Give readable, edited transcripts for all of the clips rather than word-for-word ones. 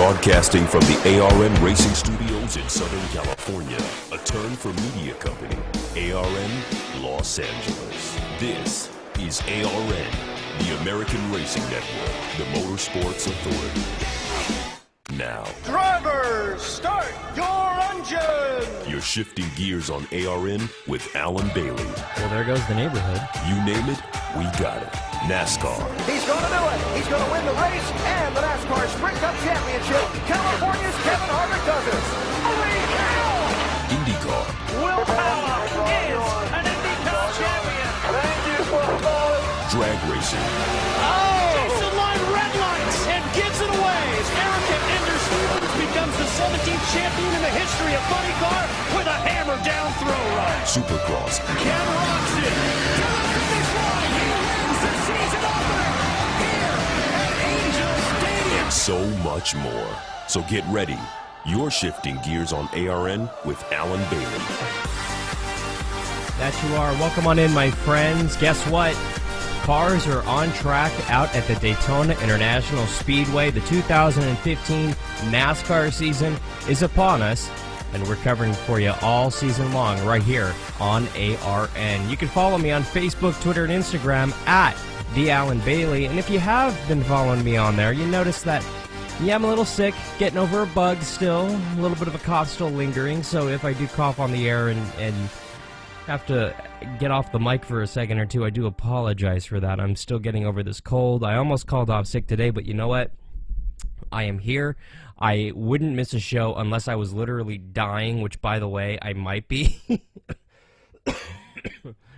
Broadcasting from the ARN Racing Studios in Southern California, a turn for media company, ARN Los Angeles. This is ARN, the American Racing Network, the Motorsports Authority. Now, drivers, start your engine! You're shifting gears on ARN with Alan Bailey. Well, there goes the neighborhood. You name it, we got it. NASCAR. He's going to do it. He's going to win the race and the NASCAR Sprint Cup Championship. California's Kevin Harvick does it. Holy cow! IndyCar. Will Power is an IndyCar champion. Thank you for calling. Drag racing. Jason Line red lights and gives it away. Erica Ender Stevens becomes the 17th champion in the history of Funny Car with a hammer down throw run. Supercross. Ken Roczen to the finish line. He wins the season opener here at Angel Stadium. And so much more. So get ready. You're shifting gears on ARN with Alan Bailey. That you are. Welcome on in, my friends. Guess what? Cars are on track out at the Daytona International Speedway. The 2015 NASCAR season is upon us, and we're covering for you all season long right here on ARN. You can follow me on Facebook, Twitter, and Instagram at @TheAlanBailey. And if you have been following me on there, you notice that, yeah, I'm a little sick, getting over a bug still, a little bit of a cough still lingering. So if I do cough on the air and have to get off the mic for a second or two, I do apologize for that. I'm still getting over this cold. I almost called off sick today, but you know what? I am here. I wouldn't miss a show unless I was literally dying, which, by the way, I might be.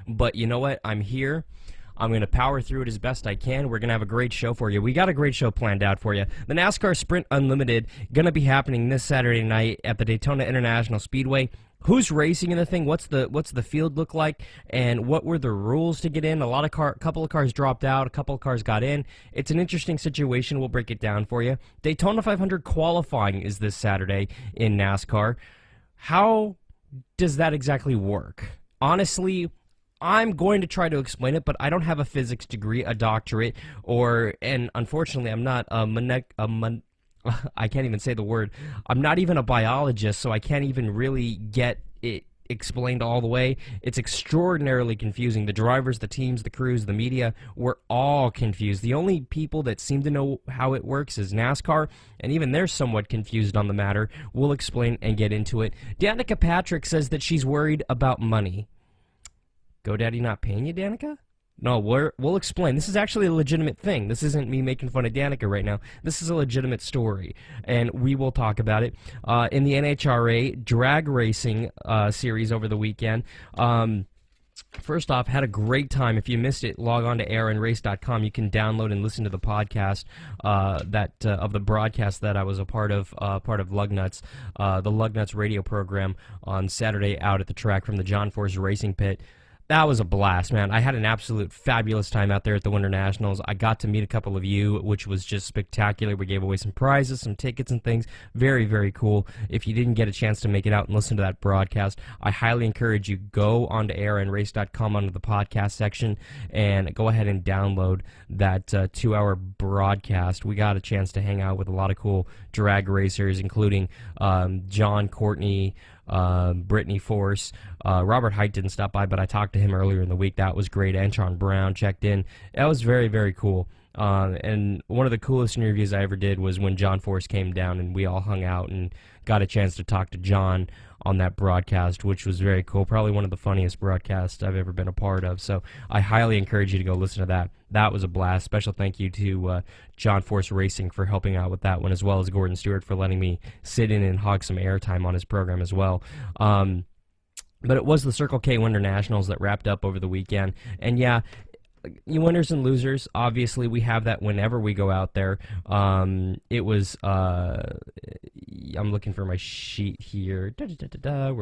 But you know what? I'm here. I'm going to power through it as best I can. We're going to have a great show for you. We got a great show planned out for you. The NASCAR Sprint Unlimited going to be happening this Saturday night at the Daytona International Speedway. Who's racing in the thing? What's the field look like? And what were the rules to get in? Couple of cars dropped out. A couple of cars got in. It's an interesting situation. We'll break it down for you. Daytona 500 qualifying is this Saturday in NASCAR. How does that exactly work? Honestly, I'm going to try to explain it, but I don't have a physics degree, a doctorate, and unfortunately, I'm not I can't even say the word. I'm not even a biologist, so I can't even really get it explained all the way. It's extraordinarily confusing. The drivers, the teams, the crews, the media, we're all confused. The only people that seem to know how it works is NASCAR, and even they're somewhat confused on the matter. We'll explain and get into it. Danica Patrick says that she's worried about money. GoDaddy not paying you, Danica? No, we'll explain. This is actually a legitimate thing. This isn't me making fun of Danica right now. This is a legitimate story, and we will talk about it. In the NHRA drag racing series over the weekend, first off, had a great time. If you missed it, log on to ARNrace.com. You can download and listen to the podcast of the broadcast that I was a part of Lugnuts, the Lugnuts radio program on Saturday out at the track from the John Force Racing Pit. That was a blast, man. I had an absolute fabulous time out there at the Winter Nationals. I got to meet a couple of you, which was just spectacular. We gave away some prizes, some tickets and things. Very, very cool. If you didn't get a chance to make it out and listen to that broadcast, I highly encourage you, go onto ARNrace.com under the podcast section and go ahead and download that 2-hour broadcast. We got a chance to hang out with a lot of cool drag racers, including John Courtney, Brittany Force. Robert Height didn't stop by, but I talked to him earlier in the week. That was great. Antron Brown checked in. That was very, very cool. And one of the coolest interviews I ever did was when John Force came down and we all hung out and got a chance to talk to John on that broadcast, which was very cool. Probably one of the funniest broadcasts I've ever been a part of. So I highly encourage you to go listen to that. That was a blast. Special thank you to John Force Racing for helping out with that one, as well as Gordon Stewart for letting me sit in and hog some airtime on his program as well. But it was the Circle K Winter Nationals that wrapped up over the weekend. And yeah, you winners and losers, obviously we have that whenever we go out there. It was, I'm looking for my sheet here. Where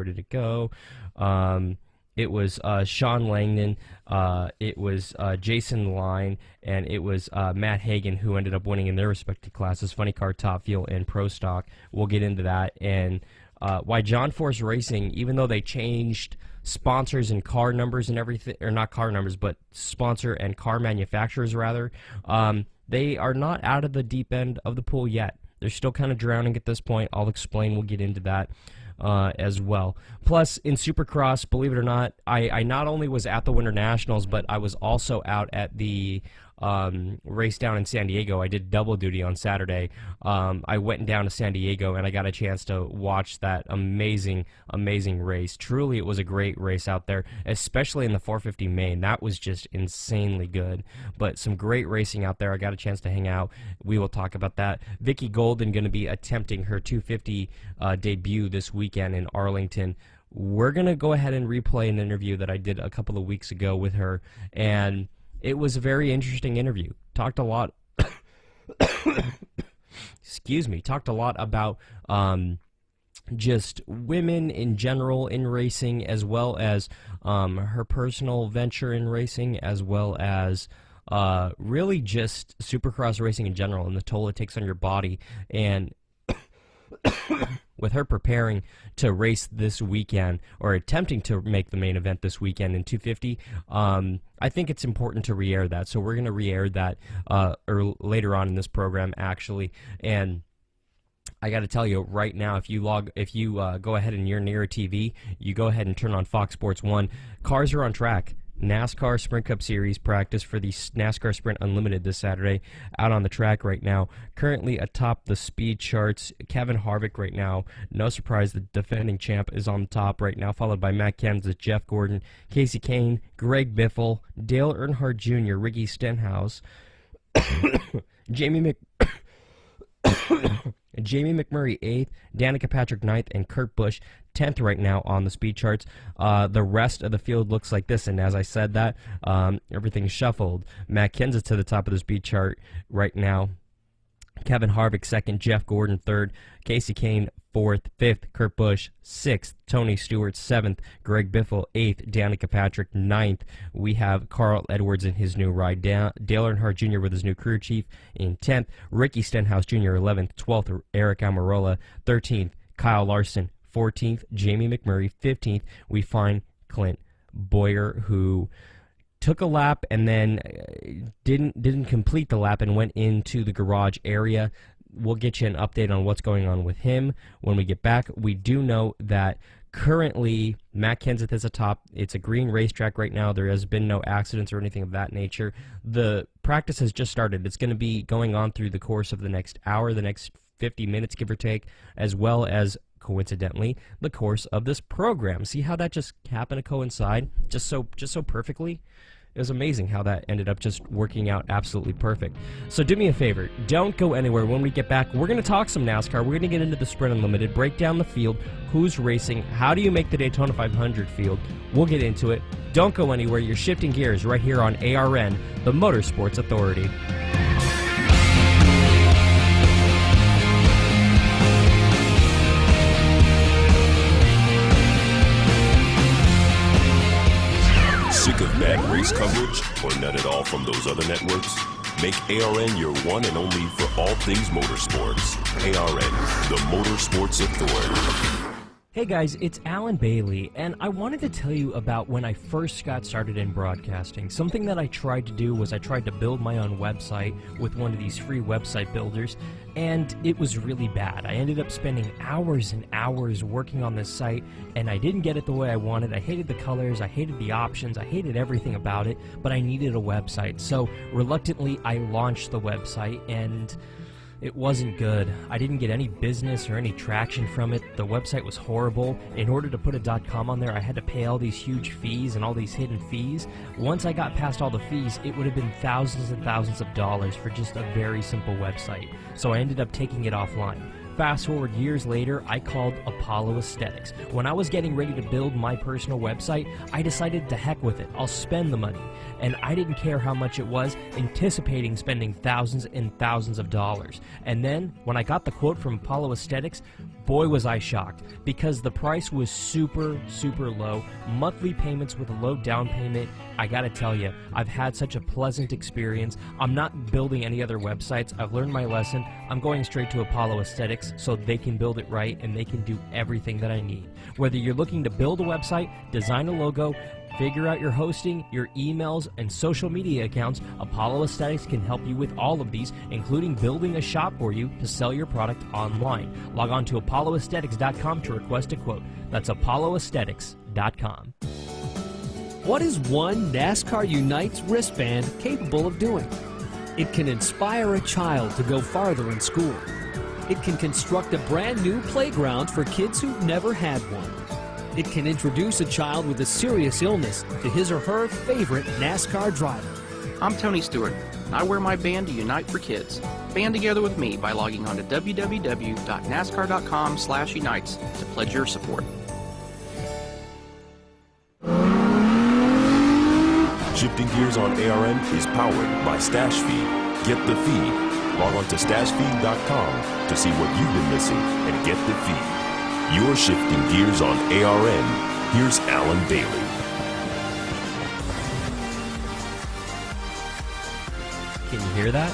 did it go? It was Sean Langdon, it was Jason Line, and it was Matt Hagan who ended up winning in their respective classes, Funny Car, Top Fuel, and Pro Stock. We'll get into that. And why John Force Racing, even though they changed sponsors and car numbers and everything, or not car numbers, but sponsor and car manufacturers rather, they are not out of the deep end of the pool yet. They're still kind of drowning at this point. I'll explain. We'll get into that as well. Plus, in Supercross, believe it or not, I not only was at the Winter Nationals, but I was also out at the race down in San Diego. I did double duty on Saturday. I went down to San Diego and I got a chance to watch that amazing race. Truly, it was a great race out there, especially in the 450 main. That was just insanely good. But some great racing out there. I got a chance to hang out. We will talk about that. Vicky Golden going to be attempting her 250 debut this weekend in Arlington. We're going to go ahead and replay an interview that I did a couple of weeks ago with her, and it was a very interesting interview. Talked a lot excuse me, talked a lot about just women in general in racing, as well as her personal venture in racing, as well as really just Supercross racing in general and the toll it takes on your body. And with her preparing to race this weekend, or attempting to make the main event this weekend in 250, I think it's important to re-air that. So we're going to re-air that later on in this program, actually. And I got to tell you right now, if you go ahead and you're near a TV, you go ahead and turn on Fox Sports 1. Cars are on track. NASCAR Sprint Cup Series practice for the NASCAR Sprint Unlimited this Saturday out on the track right now. Currently atop the speed charts, Kevin Harvick right now. No surprise, the defending champ is on the top right now, followed by Matt Kenseth, Jeff Gordon, Casey Kane, Greg Biffle, Dale Earnhardt Jr., Ricky Stenhouse, Jamie McMurray 8th, Danica Patrick 9th, and Kurt Busch 10th right now on the speed charts. The rest of the field looks like this, and as I said that, everything's shuffled. Matt Kenseth to the top of the speed chart right now. Kevin Harvick 2nd, Jeff Gordon 3rd, Casey Kane 4th, 5th, Kurt Busch 6th, Tony Stewart 7th, Greg Biffle 8th, Danica Patrick 9th. We have Carl Edwards in his new ride, Dale Earnhardt Jr. with his new crew chief in 10th, Ricky Stenhouse Jr. 11th, 12th, Eric Almirola 13th, Kyle Larson 14th, Jamie McMurray 15th. We find Clint Boyer, who took a lap and then didn't complete the lap and went into the garage area. We'll get you an update on what's going on with him when we get back. We do know that currently Matt Kenseth is atop. It's a green racetrack right now. There has been no accidents or anything of that nature. The practice has just started. It's going to be going on through the course of the next hour, the next 50 minutes, give or take, as well as, coincidentally, the course of this program. See how that just happened to coincide just so perfectly? It was amazing how that ended up just working out absolutely perfect. So do me a favor, don't go anywhere. When we get back, we're going to talk some NASCAR. We're going to get into the Sprint Unlimited, break down the field, who's racing, how do you make the Daytona 500 field. We'll get into it. Don't go anywhere. You're shifting gears right here on ARN, the Motorsports Authority. Sick of bad race coverage or none at all from those other networks? Make ARN your one and only for all things motorsports. ARN, the Motorsports Authority. Hey guys, it's Alan Bailey, and I wanted to tell you about when I first got started in broadcasting. Something that I tried to do was I tried to build my own website with one of these free website builders, and it was really bad. I ended up spending hours and hours working on this site, and I didn't get it the way I wanted. I hated the colors, I hated the options, I hated everything about it, but I needed a website. So reluctantly, I launched the website, and it wasn't good. I didn't get any business or any traction from it. The website was horrible. In order to put a .com on there, I had to pay all these huge fees and all these hidden fees. Once I got past all the fees, it would have been thousands and thousands of dollars for just a very simple website. So I ended up taking it offline. Fast forward years later, I called Apollo Aesthetics. When I was getting ready to build my personal website, I decided to heck with it. I'll spend the money. And I didn't care how much it was, anticipating spending thousands and thousands of dollars. And then, when I got the quote from Apollo Aesthetics, boy was I shocked, because the price was super, super low. Monthly payments with a low down payment. I gotta tell you, I've had such a pleasant experience. I'm not building any other websites. I've learned my lesson. I'm going straight to Apollo Aesthetics. Aesthetics so they can build it right and they can do everything that I need. Whether you're looking to build a website, design a logo, figure out your hosting, your emails, and social media accounts, Apollo Aesthetics can help you with all of these, including building a shop for you to sell your product online. Log on to apolloaesthetics.com to request a quote. That's apolloaesthetics.com. What is one NASCAR Unites wristband capable of doing? It can inspire a child to go farther in school. It can construct a brand new playground for kids who've never had one. It can introduce a child with a serious illness to his or her favorite NASCAR driver. I'm Tony Stewart. I wear my band to Unite for Kids. Band together with me by logging on to www.nascar.com/unites to pledge your support. Shifting Gears on ARN is powered by Stash Feed. Get the feed. Log on to stashfeed.com to see what you've been missing and get the feed. You're shifting gears on ARN. Here's Alan Bailey. Can you hear that?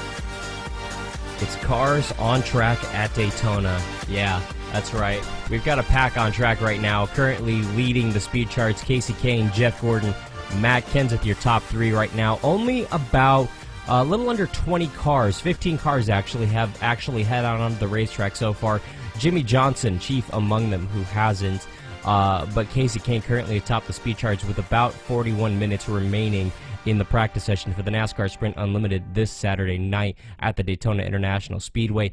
It's cars on track at Daytona. Yeah, that's right. We've got a pack on track right now, currently leading the speed charts. Casey Kane, Jeff Gordon, Matt Kenseth, your top three right now. Only about a little under 20 cars, 15 cars actually, have head out onto the racetrack so far. Jimmy Johnson, chief among them, who hasn't. But Casey Kane currently atop the speed charts with about 41 minutes remaining in the practice session for the NASCAR Sprint Unlimited this Saturday night at the Daytona International Speedway.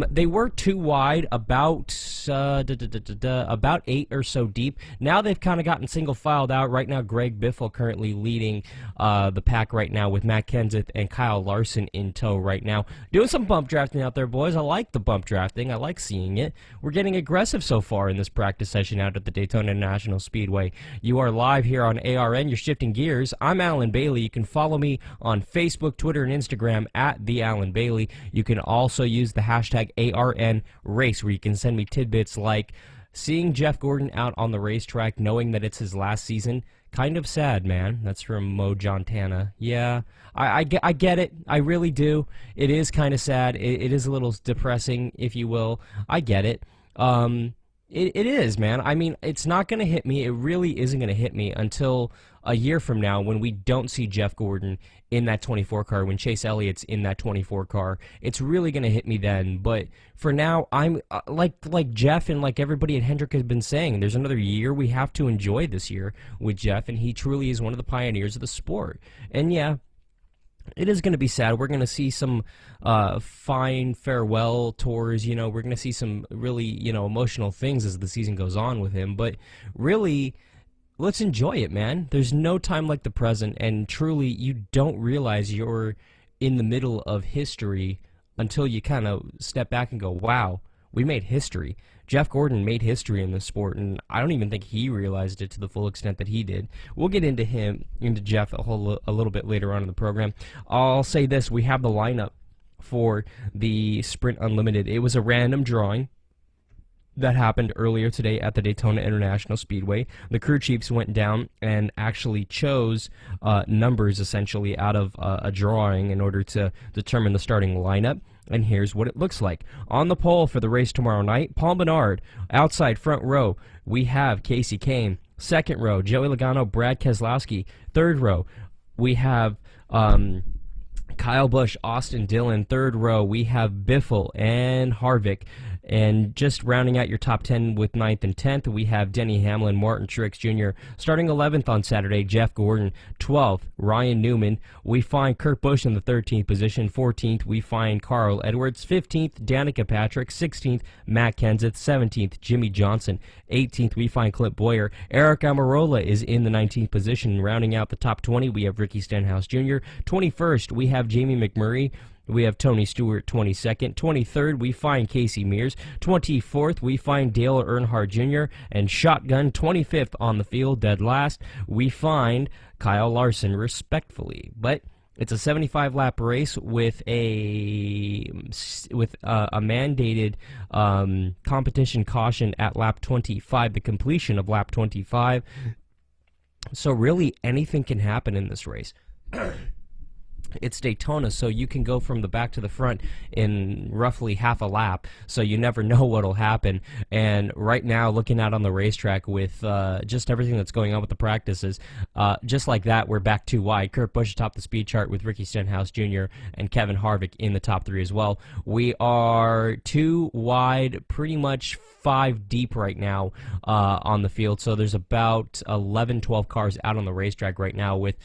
They were too wide, about 8 or so deep. Now they've kind of gotten single filed out. Right now, Greg Biffle currently leading the pack right now with Matt Kenseth and Kyle Larson in tow right now. Doing some bump drafting out there, boys. I like the bump drafting. I like seeing it. We're getting aggressive so far in this practice session out at the Daytona International Speedway. You are live here on ARN. You're shifting gears. I'm Alan Bailey. You can follow me on Facebook, Twitter, and Instagram at The Alan Bailey. You can also use the hashtag ARN Race, where you can send me tidbits like seeing Jeff Gordon out on the racetrack, knowing that it's his last season. Kind of sad, man. That's from Mo Jontana. Yeah, I get it. I really do. It is kind of sad. It is a little depressing, if you will. I get it. It is, man. I mean, it's not going to hit me. It really isn't going to hit me until a year from now when we don't see Jeff Gordon in that 24 car, when Chase Elliott's in that 24 car. It's really going to hit me then. But for now, I'm like Jeff and like everybody at Hendrick has been saying, there's another year we have to enjoy this year with Jeff, and he truly is one of the pioneers of the sport. And yeah, it is going to be sad. We're going to see some fine farewell tours. You know, we're going to see some really, emotional things as the season goes on with him. But really, let's enjoy it, man. There's no time like the present, and truly, you don't realize you're in the middle of history until you kind of step back and go, wow, we made history. Jeff Gordon made history in this sport, and I don't even think he realized it to the full extent that he did. We'll get into Jeff a little bit later on in the program. I'll say this. We have the lineup for the Sprint Unlimited. It was a random drawing that happened earlier today at the Daytona International Speedway. The crew chiefs went down and actually chose numbers essentially out of a drawing in order to determine the starting lineup. And here's what it looks like. On the pole for the race tomorrow night, Paul Menard. Outside front row, we have Casey Kane. Second row, Joey Logano, Brad Keselowski. Third row, we have Kyle Busch, Austin Dillon. Third row, we have Biffle and Harvick. And just rounding out your top 10 with 9th and 10th, we have Denny Hamlin, Martin Truex Jr. Starting 11th on Saturday, Jeff Gordon. 12th, Ryan Newman. We find Kurt Busch in the 13th position. 14th, we find Carl Edwards. 15th, Danica Patrick. 16th, Matt Kenseth. 17th, Jimmy Johnson. 18th, we find Clint Boyer. Eric Almirola is in the 19th position. Rounding out the top 20, we have Ricky Stenhouse Jr. 21st, we have Jamie McMurray. We have Tony Stewart, 22nd. 23rd, we find Casey Mears. 24th, we find Dale Earnhardt Jr. And shotgun, 25th on the field, dead last, we find Kyle Larson, respectfully. But it's a 75-lap race with a mandated competition caution at lap 25, the completion of lap 25. So really, anything can happen in this race. It's Daytona, so you can go from the back to the front in roughly half a lap, so you never know what'll happen. And right now, looking out on the racetrack with just everything that's going on with the practices, just like that, we're back 2 wide. Kurt Busch atop the speed chart with Ricky Stenhouse Jr. and Kevin Harvick in the top 3 as well. We are 2 wide, pretty much 5 deep right now on the field, so there's about 11, 12 cars out on the racetrack right now with...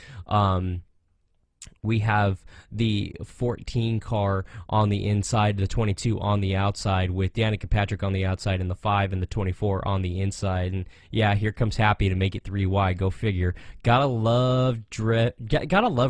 we have the 14 car on the inside, the 22 on the outside, with Danica Patrick on the outside, and the 5 and the 24 on the inside. And yeah, here comes Happy to make it 3 wide. Go figure. Gotta love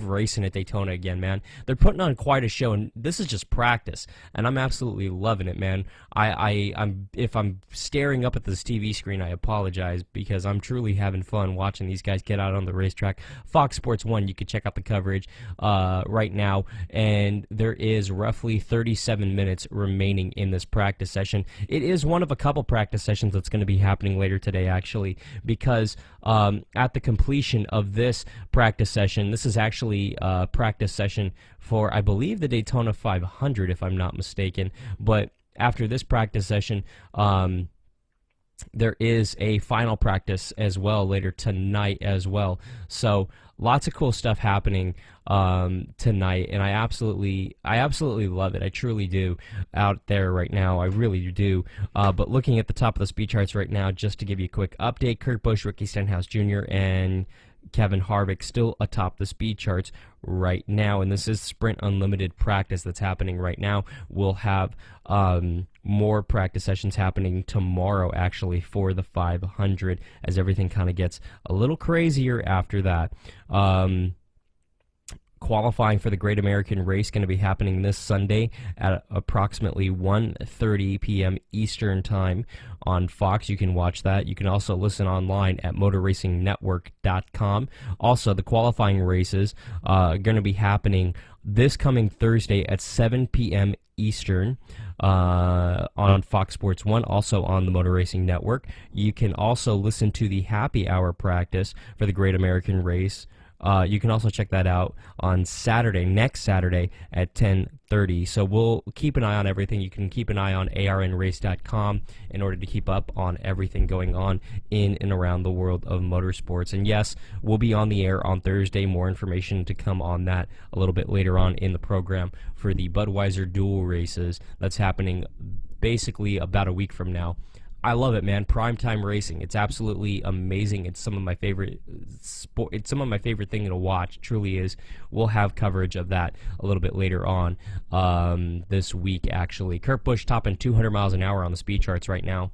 racing at Daytona again, man. They're putting on quite a show, and this is just practice, and I'm absolutely loving it, man. If I'm staring up at this TV screen, I apologize, because I'm truly having fun watching these guys get out on the racetrack. Fox Sports 1, you can check out the coverage right now, and there is roughly 37 minutes remaining in this practice session. It is one of a couple practice sessions that's going to be happening later today, actually, because at the completion of this practice session, this is actually a practice session for, I believe, the Daytona 500, if I'm not mistaken, but after this practice session, there is a final practice as well later tonight as well. So lots of cool stuff happening tonight, and I absolutely love it. I truly do out there right now. I really do. But looking at the top of the speed charts right now, just to give you a quick update, Kurt Busch, Ricky Stenhouse Jr., and Kevin Harvick still atop the speed charts right now, and this is Sprint Unlimited practice that's happening right now. We'll have more practice sessions happening tomorrow, actually, for the 500, as everything kind of gets a little crazier after that. Qualifying for the Great American Race going to be happening this Sunday at approximately 1:30 p.m. Eastern Time on Fox. You can watch that. You can also listen online at motorracingnetwork.com. Also, the qualifying races are going to be happening this coming Thursday at 7 p.m. Eastern on Fox Sports 1, also on the Motor Racing Network. You can also listen to the happy hour practice for the Great American Race. You can also check that out on Saturday, next Saturday at 10:30. So we'll keep an eye on everything. You can keep an eye on arnrace.com in order to keep up on everything going on in and around the world of motorsports. And yes, we'll be on the air on Thursday. More information to come on that a little bit later on in the program for the Budweiser Dual Races that's happening basically about a week from now. I love it, man. Primetime racing. It's absolutely amazing. It's some of my favorite sport. It's some of my favorite thing to watch. It truly is. We'll have coverage of that a little bit later on this week, actually. Kurt Busch topping 200 miles an hour on the speed charts right now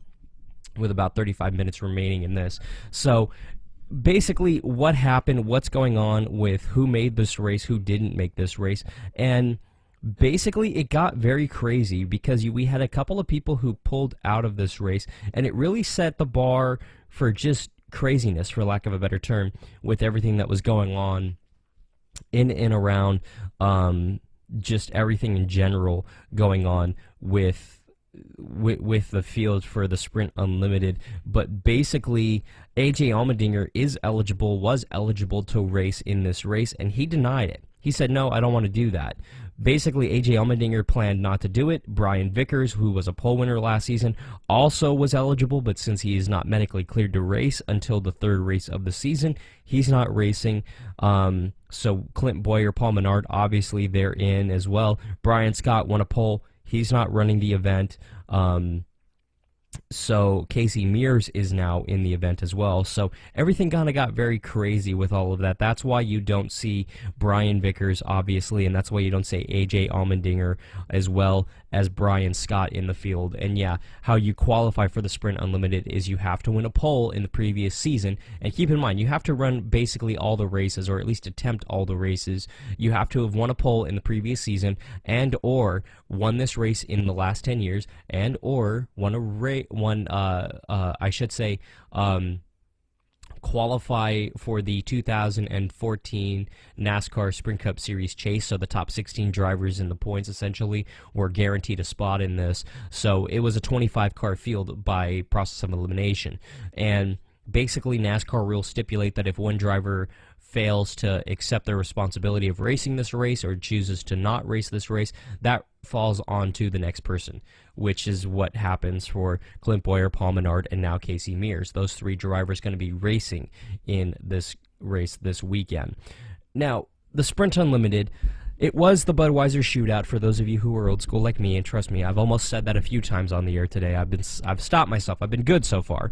with about 35 minutes remaining in this. So basically, what happened, what's going on with who made this race, who didn't make this race, and basically, it got very crazy because we had a couple of people who pulled out of this race, and it really set the bar for just craziness, for lack of a better term, with everything that was going on in and around just everything in general going on with the field for the Sprint Unlimited. But basically, AJ Allmendinger was eligible to race in this race, and he denied it. He said, no, I don't want to do that. Basically, AJ Allmendinger planned not to do it. Brian Vickers, who was a pole winner last season, also was eligible, but since he is not medically cleared to race until the 3rd race of the season, he's not racing. So Clint Boyer, Paul Menard, obviously they're in as well. Brian Scott won a pole. He's not running the event. So Casey Mears is now in the event as well. So everything kind of got very crazy with all of that. That's why you don't see Brian Vickers, obviously, and that's why you don't see AJ Allmendinger as well as Brian Scott in the field. And yeah, how you qualify for the Sprint Unlimited is you have to win a pole in the previous season. And keep in mind, you have to run basically all the races, or at least attempt all the races. You have to have won a pole in the previous season, and or won this race in the last 10 years, and or qualify for the 2014 NASCAR Sprint Cup Series chase. So the top 16 drivers in the points essentially were guaranteed a spot in this. So it was a 25-car field by process of elimination. And basically, NASCAR rules stipulate that if one driver fails to accept their responsibility of racing this race or chooses to not race this race, that falls onto the next person, which is what happens for Clint Boyer, Paul Menard, and now Casey Mears. Those 3 drivers going to be racing in this race this weekend. Now, the Sprint Unlimited, it was the Budweiser shootout for those of you who are old school like me, and trust me, I've almost said that a few times on the air today. I've stopped myself. I've been good so far.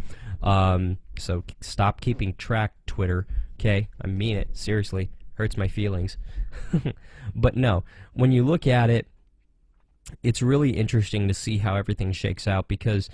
So stop keeping track, Twitter. Okay, I mean it. Seriously, hurts my feelings. But no, when you look at it, it's really interesting to see how everything shakes out because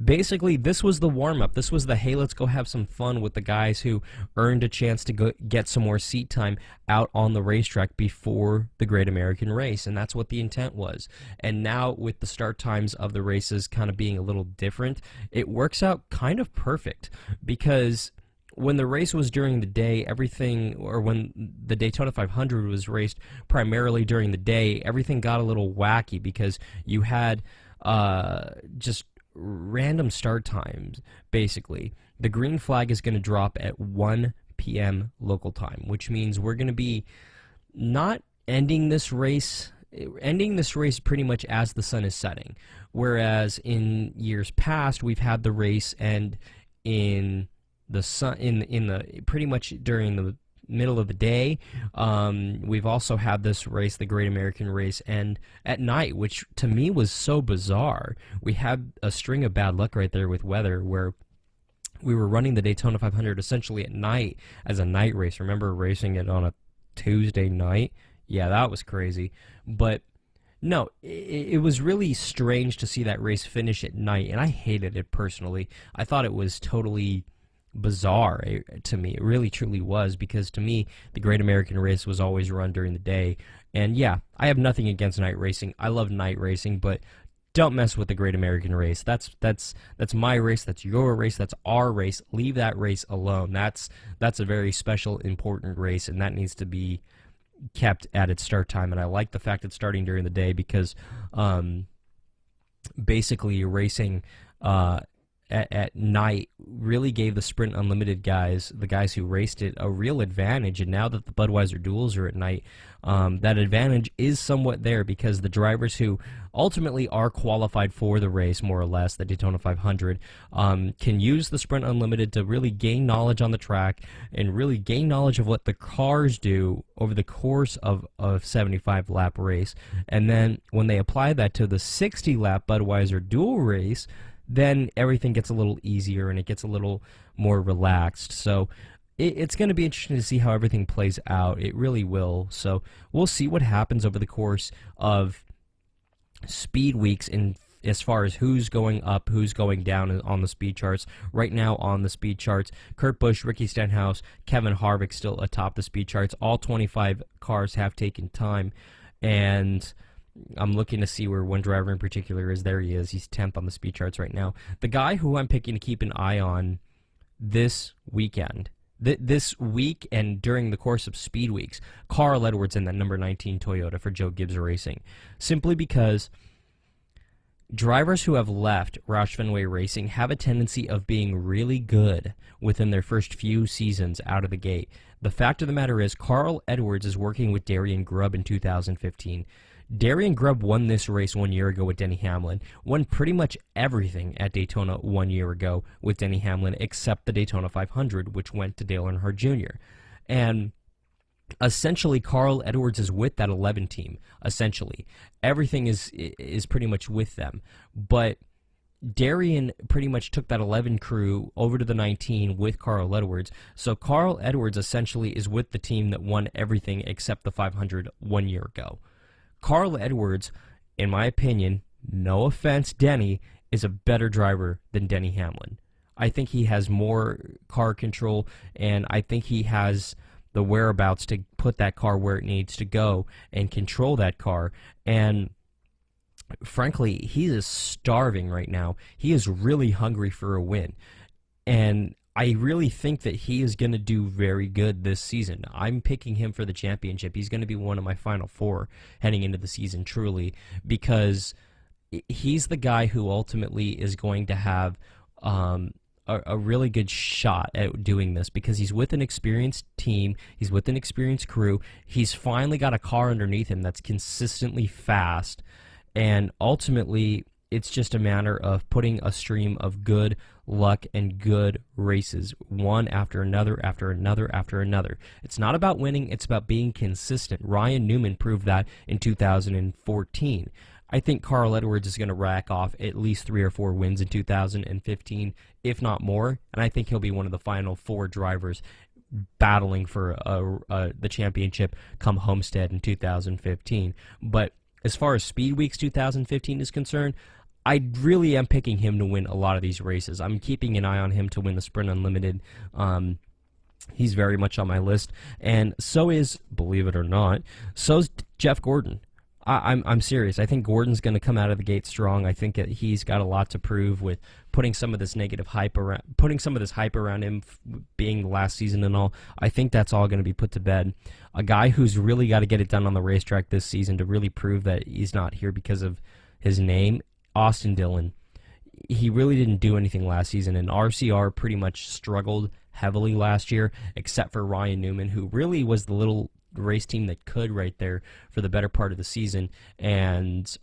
basically this was the warm-up. This was the, hey, let's go have some fun with the guys who earned a chance to go get some more seat time out on the racetrack before the Great American Race, and that's what the intent was. And now with the start times of the races kind of being a little different, it works out kind of perfect because when the race was during the day, everything, or when the Daytona 500 was raced primarily during the day, everything got a little wacky because you had just random start times, basically. The green flag is going to drop at 1 p.m. local time, which means we're going to be not ending this race pretty much as the sun is setting, whereas in years past we've had the race end in the sun in the pretty much during the middle of the day. We've also had this race, the Great American Race, end at night, which to me was so bizarre. We had a string of bad luck right there with weather where we were running the Daytona 500 essentially at night as a night race. Remember racing it on a Tuesday night? Yeah, that was crazy. But no, it was really strange to see that race finish at night, and I hated it personally. I thought it was totally bizarre to me. It really truly was, because to me the Great American Race was always run during the day. And yeah, I have nothing against night racing. I love night racing, but don't mess with the Great American Race. That's my race, that's your race, that's our race. Leave that race alone. That's a very special, important race, and that needs to be kept at its start time. And I like the fact it's starting during the day because basically you're racing at night really gave the Sprint Unlimited guys, the guys who raced it, a real advantage. And now that the Budweiser duels are at night, that advantage is somewhat there because the drivers who ultimately are qualified for the race, more or less, the Daytona 500, can use the Sprint Unlimited to really gain knowledge on the track and really gain knowledge of what the cars do over the course of a 75-lap race. And then when they apply that to the 60-lap Budweiser duel race, then everything gets a little easier and it gets a little more relaxed. So it's going to be interesting to see how everything plays out. It really will. So we'll see what happens over the course of speed weeks in as far as who's going up, who's going down on the speed charts. Right now on the speed charts, Kurt Busch, Ricky Stenhouse, Kevin Harvick still atop the speed charts. All 25 cars have taken time, and I'm looking to see where one driver in particular is. There he is. He's 10th on the speed charts right now. The guy who I'm picking to keep an eye on this weekend, this week and during the course of Speed Weeks, Carl Edwards in that number 19 Toyota for Joe Gibbs Racing. Simply because drivers who have left Roush Fenway Racing have a tendency of being really good within their first few seasons out of the gate. The fact of the matter is, Carl Edwards is working with Darian Grubb in 2015. Darian Grubb won this race 1 year ago with Denny Hamlin, won pretty much everything at Daytona 1 year ago with Denny Hamlin except the Daytona 500, which went to Dale Earnhardt Jr. And essentially, Carl Edwards is with that 11 team, essentially. Everything is pretty much with them. But Darian pretty much took that 11 crew over to the 19 with Carl Edwards. So Carl Edwards essentially is with the team that won everything except the 500 1 year ago. Carl Edwards, in my opinion, no offense, Denny, is a better driver than Denny Hamlin. I think he has more car control, and I think he has the whereabouts to put that car where it needs to go and control that car. And frankly, he is starving right now. He is really hungry for a win. And I really think that he is going to do very good this season. I'm picking him for the championship. He's going to be one of my final four heading into the season, truly, because he's the guy who ultimately is going to have a a really good shot at doing this because he's with an experienced team, he's with an experienced crew, he's finally got a car underneath him that's consistently fast, and ultimately it's just a matter of putting a stream of good luck and good races, one after another, after another, after another. It's not about winning, it's about being consistent. Ryan Newman proved that in 2014. I think Carl Edwards is going to rack off at least 3 or 4 wins in 2015, if not more, and I think he'll be one of the final 4 drivers battling for the championship come Homestead in 2015. But as far as Speedweeks 2015 is concerned, I really am picking him to win a lot of these races. I'm keeping an eye on him to win the Sprint Unlimited. He's very much on my list, and so is, believe it or not, so's Jeff Gordon. I'm serious. I think Gordon's going to come out of the gate strong. I think that he's got a lot to prove with putting some of this negative hype around, putting some of this hype around him being the last season and all. I think that's all going to be put to bed. A guy who's really got to get it done on the racetrack this season to really prove that he's not here because of his name, Austin Dillon. He really didn't do anything last season, and RCR pretty much struggled heavily last year, except for Ryan Newman, who really was the little race team that could right there for the better part of the season, and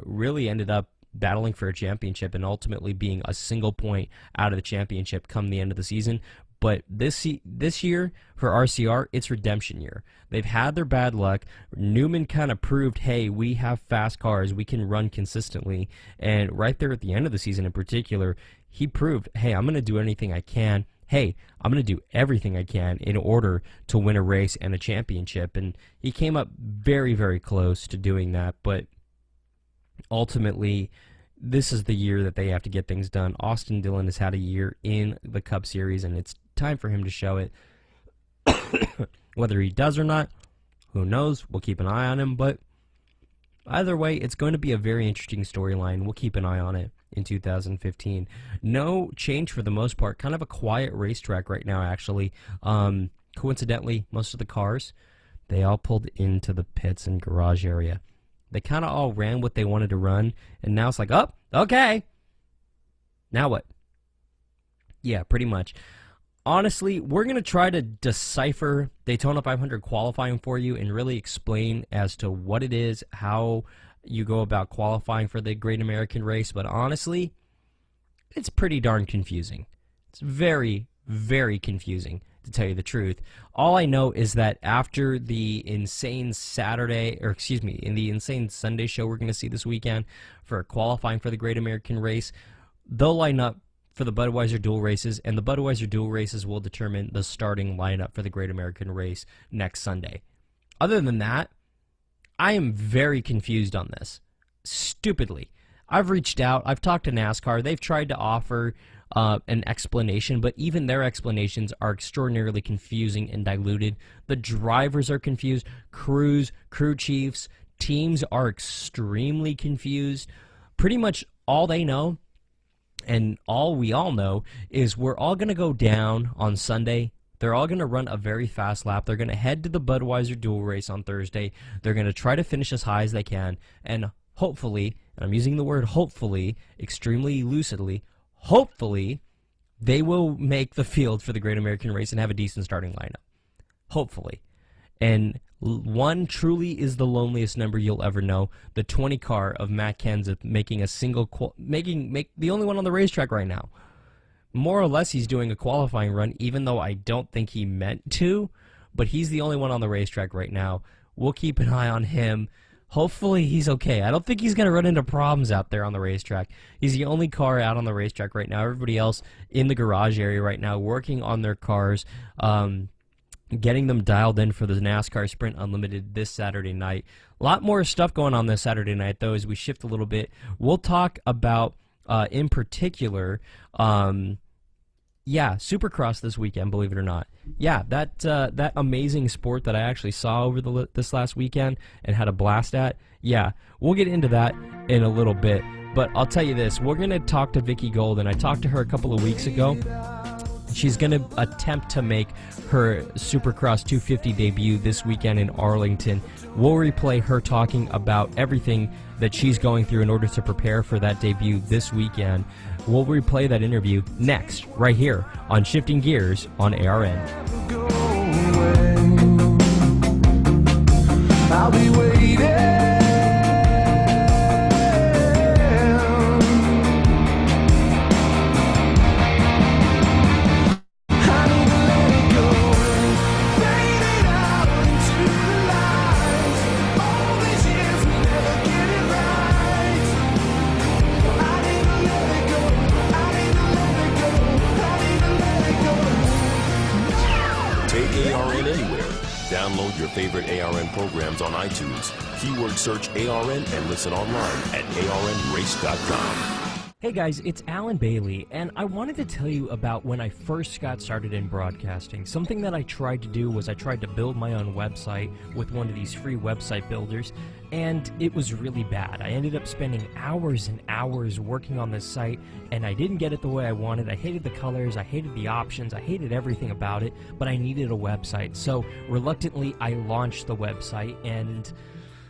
really ended up battling for a championship and ultimately being a single point out of the championship come the end of the season. But this year for RCR, it's redemption year. They've had their bad luck. Newman kind of proved, hey, we have fast cars, we can run consistently, and right there at the end of the season in particular, he proved, hey, I'm going to do anything I can. Hey, I'm going to do everything I can in order to win a race and a championship. And he came up very, very close to doing that, but ultimately, this is the year that they have to get things done. Austin Dillon has had a year in the Cup Series, and it's time for him to show it. Whether he does or not, who knows? We'll keep an eye on him, but either way, it's going to be a very interesting storyline. We'll keep an eye on it in 2015. No change for the most part. Kind of a quiet racetrack right now, actually. Coincidentally, most of the cars, they all pulled into the pits and garage area. They kind of all ran what they wanted to run, and now it's like, oh, okay. Now what? Yeah, pretty much. Honestly, we're going to try to decipher Daytona 500 qualifying for you and really explain as to what it is, how you go about qualifying for the Great American Race, but honestly, it's pretty darn confusing. It's very, very confusing, to tell you the truth. All I know is that after the insane Saturday, or excuse me, in the insane Sunday show we're going to see this weekend for qualifying for the Great American Race, they'll line up for the Budweiser dual races, and the Budweiser dual races will determine the starting lineup for the Great American Race next Sunday. Other than that, I am very confused on this. Stupidly. I've reached out. I've talked to NASCAR. They've tried to offer an explanation, but even their explanations are extraordinarily confusing and diluted. The drivers are confused. Crews, crew chiefs, teams are extremely confused. Pretty much all they know, and all we all know, is we're all going to go down on Sunday. They're all going to run a very fast lap. They're going to head to the Budweiser dual race on Thursday. They're going to try to finish as high as they can, and hopefully, and I'm using the word hopefully extremely lucidly, hopefully they will make the field for the Great American Race and have a decent starting lineup. Hopefully. And one truly is the loneliest number you'll ever know. The 20 car of Matt Kenseth making a single make the only one on the racetrack right now. More or less he's doing a qualifying run, even though I don't think he meant to, but he's the only one on the racetrack right now. We'll keep an eye on him. Hopefully he's okay. I don't think he's going to run into problems out there on the racetrack. He's the only car out on the racetrack right now. Everybody else in the garage area right now working on their cars, getting them dialed in for the NASCAR Sprint Unlimited this Saturday night. A lot more stuff going on this Saturday night, though, as we shift a little bit. We'll talk about, in particular, Supercross this weekend, believe it or not. Yeah, that amazing sport that I actually saw over this last weekend and had a blast at. Yeah, we'll get into that in a little bit. But I'll tell you this, we're going to talk to Vicky Golden. I talked to her a couple of weeks ago. She's going to attempt to make her Supercross 250 debut this weekend in Arlington. We'll replay her talking about everything that she's going through in order to prepare for that debut this weekend. We'll replay that interview next, right here on Shifting Gears on ARN. I'll be waiting. ARN anywhere. Download your favorite ARN programs on iTunes. Keyword search ARN and listen online at arnrace.com. Hey guys, it's Alan Bailey, and I wanted to tell you about when I first got started in broadcasting. Something that I tried to do was I tried to build my own website with one of these free website builders, and it was really bad. I ended up spending hours and hours working on this site, and I didn't get it the way I wanted. I hated the colors, I hated the options, I hated everything about it, but I needed a website. So reluctantly, I launched the website, and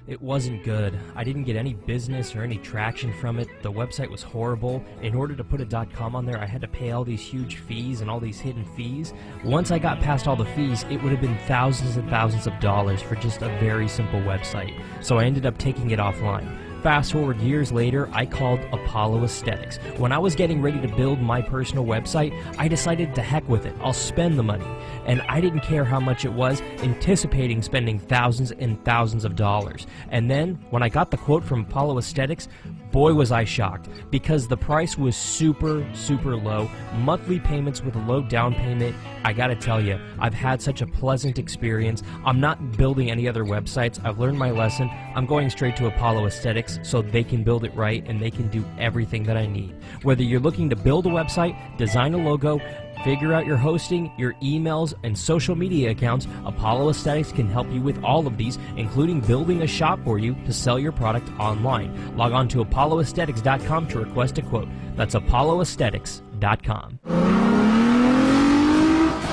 it wasn't good. I didn't get any business or any traction from it. The website was horrible. In order to put a .com on there, I had to pay all these huge fees and all these hidden fees. Once I got past all the fees, it would have been thousands and thousands of dollars for just a very simple website. So I ended up taking it offline. Fast forward years later, I called Apollo Aesthetics. When I was getting ready to build my personal website, I decided to heck with it. I'll spend the money. And I didn't care how much it was, anticipating spending thousands and thousands of dollars. And then, when I got the quote from Apollo Aesthetics, boy was I shocked, because the price was super, super low. Monthly payments with a low down payment. I gotta tell you, I've had such a pleasant experience. I'm not building any other websites. I've learned my lesson. I'm going straight to Apollo Aesthetics so they can build it right and they can do everything that I need. Whether you're looking to build a website, design a logo, figure out your hosting, your emails, and social media accounts, Apollo Aesthetics can help you with all of these, including building a shop for you to sell your product online. Log on to apolloaesthetics.com to request a quote. That's apolloaesthetics.com.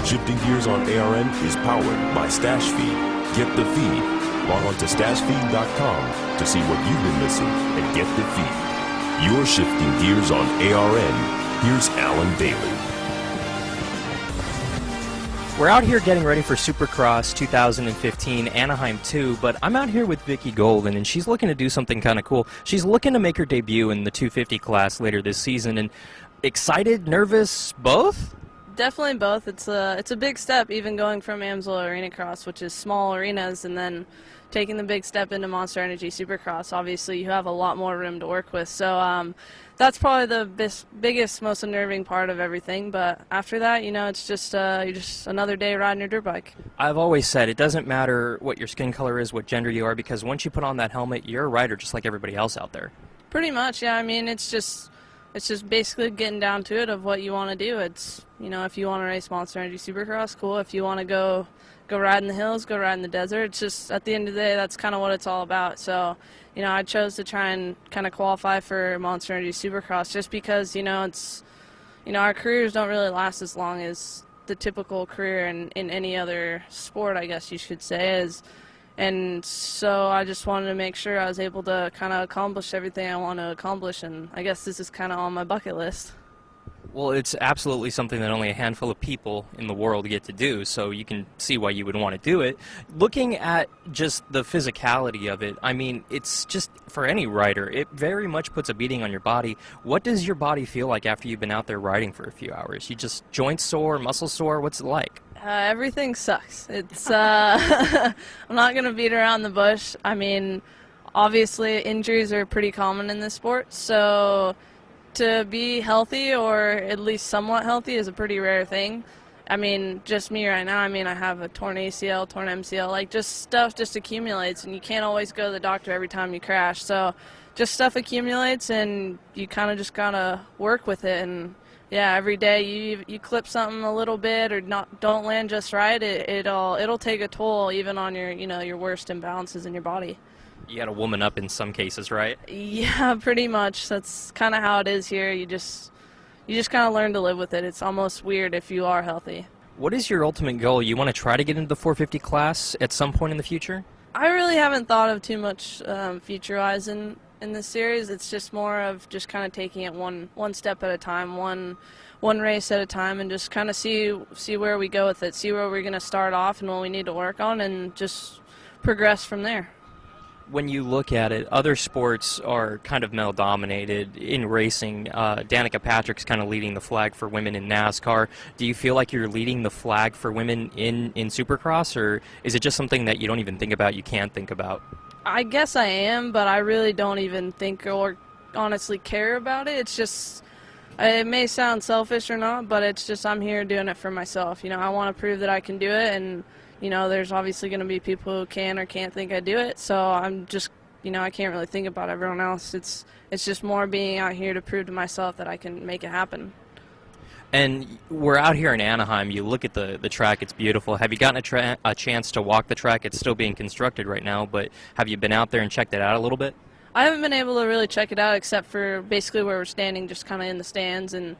Shifting Gears on ARN is powered by Stash Feed. Get the feed. Log on to stashfeed.com to see what you've been missing and get the feed. You're Shifting Gears on ARN. Here's Alan Bailey. We're out here getting ready for Supercross 2015 Anaheim 2, but I'm out here with Vicky Golden, and she's looking to do something kind of cool. She's looking to make her debut in the 250 class later this season, and excited, nervous, both? Definitely both. It's a big step, even going from Amsoil Arena Cross, which is small arenas, and then taking the big step into Monster Energy Supercross. Obviously, you have a lot more room to work with, so that's probably the biggest, most unnerving part of everything. But after that, you know, it's just you're just another day riding your dirt bike. I've always said it doesn't matter what your skin color is, what gender you are, because once you put on that helmet, you're a rider just like everybody else out there. Pretty much, yeah. I mean, it's just basically getting down to it of what you want to do. It's, you know, if you want to race Monster Energy Supercross, cool. If you want to go ride in the hills, go ride in the desert. It's just, at the end of the day, that's kind of what it's all about. So, you know, I chose to try and kind of qualify for Monster Energy Supercross just because, you know, it's, you know, our careers don't really last as long as the typical career in any other sport, I guess you should say, is. And so I just wanted to make sure I was able to kind of accomplish everything I want to accomplish, and I guess this is kind of on my bucket list. Well, it's absolutely something that only a handful of people in the world get to do, so you can see why you would want to do it. Looking at just the physicality of it, I mean, it's just, for any rider, it very much puts a beating on your body. What does your body feel like after you've been out there riding for a few hours? You just joints sore, muscle sore? What's it like? Everything sucks. It's I'm not going to beat around the bush. I mean, obviously injuries are pretty common in this sport, so to be healthy, or at least somewhat healthy, is a pretty rare thing. I mean, just me right now, I mean, I have a torn ACL, torn MCL, like, just stuff just accumulates, and you can't always go to the doctor every time you crash. So just stuff accumulates, and you kind of just gotta work with it. And yeah, every day you clip something a little bit or don't land just right, it'll take a toll even on your, you know, your worst imbalances in your body. You got to woman up in some cases, right? Yeah, pretty much. That's kind of how it is here. You you just kind of learn to live with it. It's almost weird if you are healthy. What is your ultimate goal? You want to try to get into the 450 class at some point in the future? I really haven't thought of too much future-wise in this series. It's just more of just kind of taking it one step at a time, one race at a time, and just kind of see where we go with it, see where we're going to start off and what we need to work on, and just progress from there. When you look at it, other sports are kind of male-dominated. In racing, Danica Patrick's kind of leading the flag for women in NASCAR. Do you feel like you're leading the flag for women in Supercross, or is it just something that you don't even think about, you can't think about? I guess I am, but I really don't even think or honestly care about it. It's just, it may sound selfish or not, but it's just I'm here doing it for myself. You know, I want to prove that I can do it, and you know, there's obviously going to be people who can or can't think I do it, so I'm just, you know, I can't really think about everyone else. It's just more being out here to prove to myself that I can make it happen. And we're out here in Anaheim. You look at the track, it's beautiful. Have you gotten a chance to walk the track? It's still being constructed right now, but have you been out there and checked it out a little bit? I haven't been able to really check it out except for basically where we're standing, just kind of in the stands. And,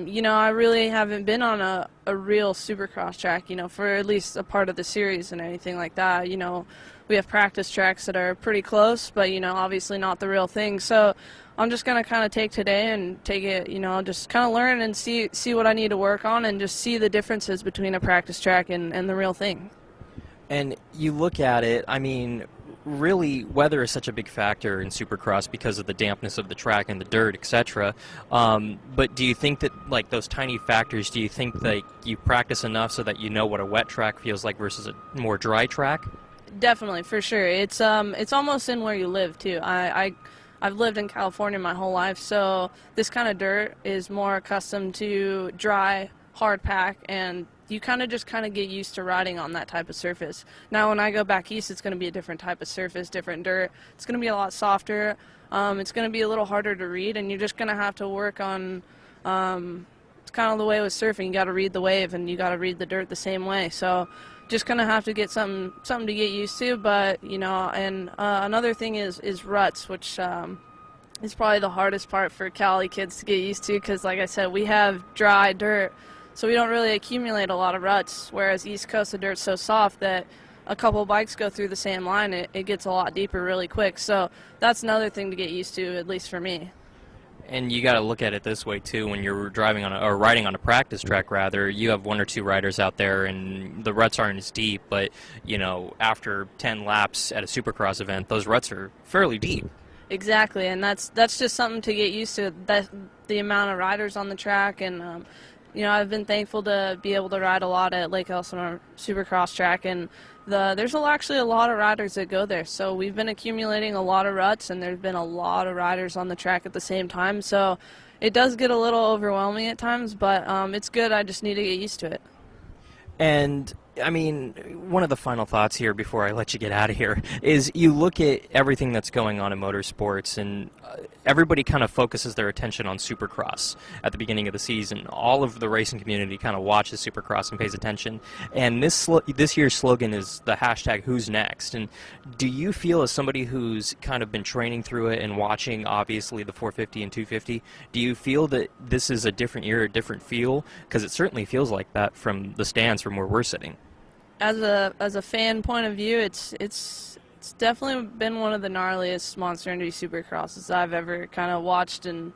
you know, I really haven't been on a real Supercross track, you know, for at least a part of the series and anything like that. You know, we have practice tracks that are pretty close, but, you know, obviously not the real thing. So I'm just going to kind of take today and take it, you know, just kind of learn and see what I need to work on and just see the differences between a practice track and the real thing. And you look at it, I mean, really, weather is such a big factor in Supercross because of the dampness of the track and the dirt, etc. But do you think that, like, those tiny factors, do you think that you practice enough so that you know what a wet track feels like versus a more dry track? Definitely, for sure. It's almost in where you live too. I've lived in California my whole life, so this kind of dirt is more accustomed to dry, hard pack, and you kind of get used to riding on that type of surface. Now when I go back east, it's going to be a different type of surface, different dirt. It's going to be a lot softer. It's going to be a little harder to read, and you're just going to have to work on, it's kind of the way with surfing. You got to read the wave, and you got to read the dirt the same way. So just going to have to get something to get used to. But, you know, and another thing is ruts, which is probably the hardest part for Cali kids to get used to, because like I said, we have dry dirt. So we don't really accumulate a lot of ruts, whereas East Coast, the dirt's so soft that a couple bikes go through the same line, it gets a lot deeper really quick. So that's another thing to get used to, at least for me. And you got to look at it this way too. When you're driving on or riding on a practice track, rather, you have one or two riders out there, and the ruts aren't as deep. But you know, after 10 laps at a Supercross event, those ruts are fairly deep. Exactly, and that's just something to get used to. That the amount of riders on the track, and you know, I've been thankful to be able to ride a lot at Lake Elsinore Supercross track, and there's actually a lot of riders that go there. So we've been accumulating a lot of ruts, and there's been a lot of riders on the track at the same time. So it does get a little overwhelming at times, but it's good. I just need to get used to it. And I mean, one of the final thoughts here before I let you get out of here is you look at everything that's going on in motorsports, and everybody kind of focuses their attention on Supercross at the beginning of the season. All of the racing community kind of watches Supercross and pays attention. And this year's slogan is the hashtag Who's Next. And do you feel, as somebody who's kind of been training through it and watching, obviously, the 450 and 250, do you feel that this is a different year, a different feel? Because it certainly feels like that from the stands from where we're sitting. As a fan point of view, it's definitely been one of the gnarliest Monster Energy Supercrosses I've ever kind of watched, and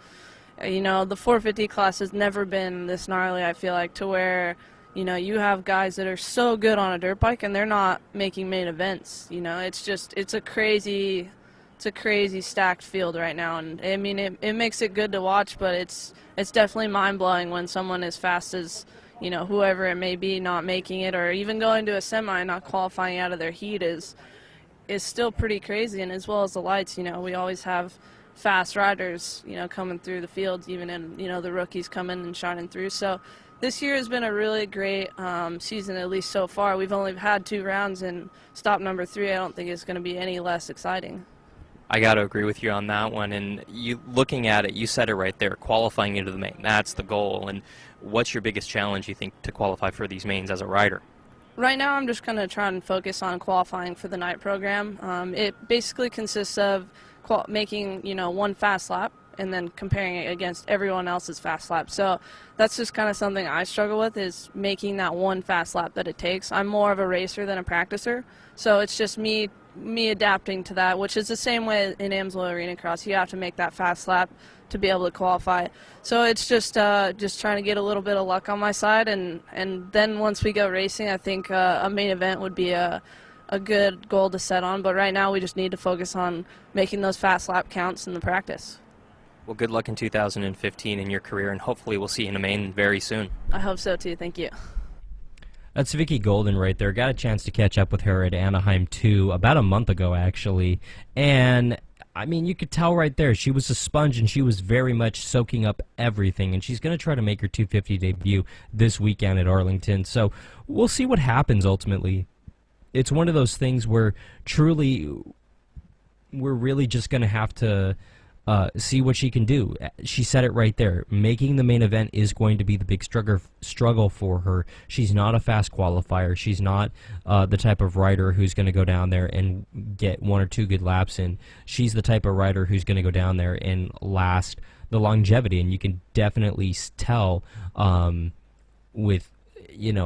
you know, the 450 class has never been this gnarly, I feel like, to where, you know, you have guys that are so good on a dirt bike and they're not making main events. You know, it's a crazy stacked field right now, and I mean, it makes it good to watch, but it's definitely mind-blowing when someone as fast as, you know, whoever it may be, not making it, or even going to a semi and not qualifying out of their heat is still pretty crazy. And as well as the lights, you know, we always have fast riders, you know, coming through the fields, even in, you know, the rookies coming and shining through. So this year has been a really great season, at least so far. We've only had 2 rounds, and stop number 3 I don't think is going to be any less exciting. I got to agree with you on that one. And you looking at it, you said it right there, qualifying into the main. That's the goal. And what's your biggest challenge, you think, to qualify for these mains as a rider? Right now I'm just going to try and focus on qualifying for the night program. It basically consists of making, you know, 1 fast lap and then comparing it against everyone else's fast lap. So that's just kind of something I struggle with, is making that one fast lap that it takes. I'm more of a racer than a practicer, so it's just me adapting to that, which is the same way in Amsoil Arena Cross. You have to make that fast lap to be able to qualify. So it's just trying to get a little bit of luck on my side, and then once we go racing, I think a main event would be a good goal to set on. But right now we just need to focus on making those fast lap counts in the practice. Well, good luck in 2015 in your career, and hopefully we'll see you in a main very soon. I hope so too. Thank you. That's Vicky Golden right there. Got a chance to catch up with her at Anaheim 2 about a month ago, actually. And, I mean, you could tell right there she was a sponge, and she was very much soaking up everything. And she's going to try to make her 250 debut this weekend at Arlington. So we'll see what happens ultimately. It's one of those things where truly we're really just going to have to see what she can do. She said it right there. Making the main event is going to be the big struggle for her. She's not a fast qualifier. She's not the type of rider who's going to go down there and get 1 or 2 good laps in. She's the type of rider who's going to go down there and last the longevity, and you can definitely tell with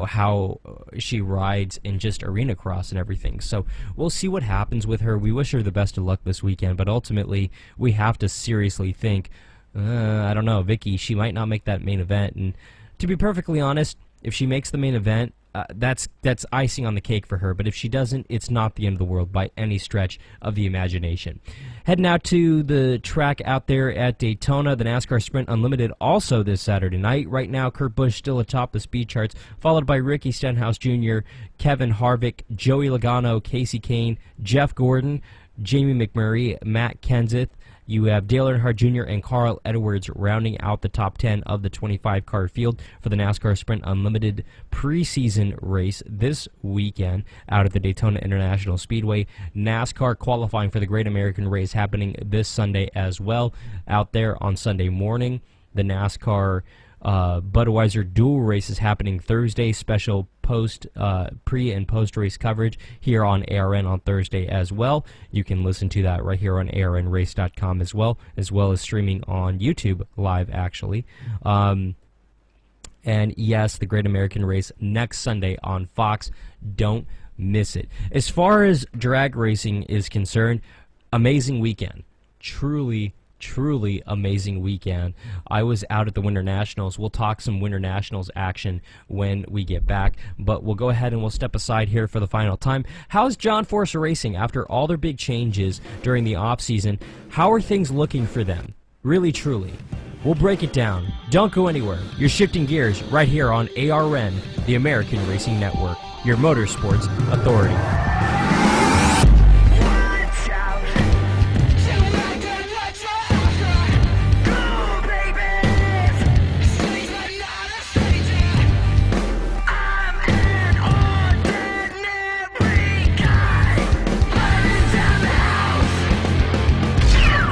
how she rides in just arena cross and everything. So we'll see what happens with her. We wish her the best of luck this weekend, but ultimately we have to seriously think, I don't know, Vicky, she might not make that main event. And to be perfectly honest, if she makes the main event, that's icing on the cake for her. But if she doesn't, it's not the end of the world by any stretch of the imagination. Heading out to the track out there at Daytona, the NASCAR Sprint Unlimited also this Saturday night. Right now, Kurt Busch still atop the speed charts, followed by Ricky Stenhouse Jr., Kevin Harvick, Joey Logano, Casey Kane, Jeff Gordon, Jamie McMurray, Matt Kenseth. You have Dale Earnhardt Jr. and Carl Edwards rounding out the top 10 of the 25-car field for the NASCAR Sprint Unlimited preseason race this weekend out at the Daytona International Speedway. NASCAR qualifying for the Great American Race happening this Sunday as well out there on Sunday morning. The NASCAR Budweiser dual race is happening Thursday. Special pre and post race coverage here on ARN on Thursday as well. You can listen to that right here on ARNrace.com as well as streaming on YouTube live actually. And yes, the Great American Race next Sunday on Fox. Don't miss it. As far as drag racing is concerned, amazing weekend. Truly amazing weekend. I was out at the Winter Nationals. We'll talk some Winter Nationals action when we get back, but we'll go ahead and we'll step aside here for the final time. How's John Force Racing after all their big changes during the off-season? How are things looking for them? Really, truly. We'll break it down. Don't go anywhere. You're shifting gears right here on ARN, the American Racing Network, your motorsports authority.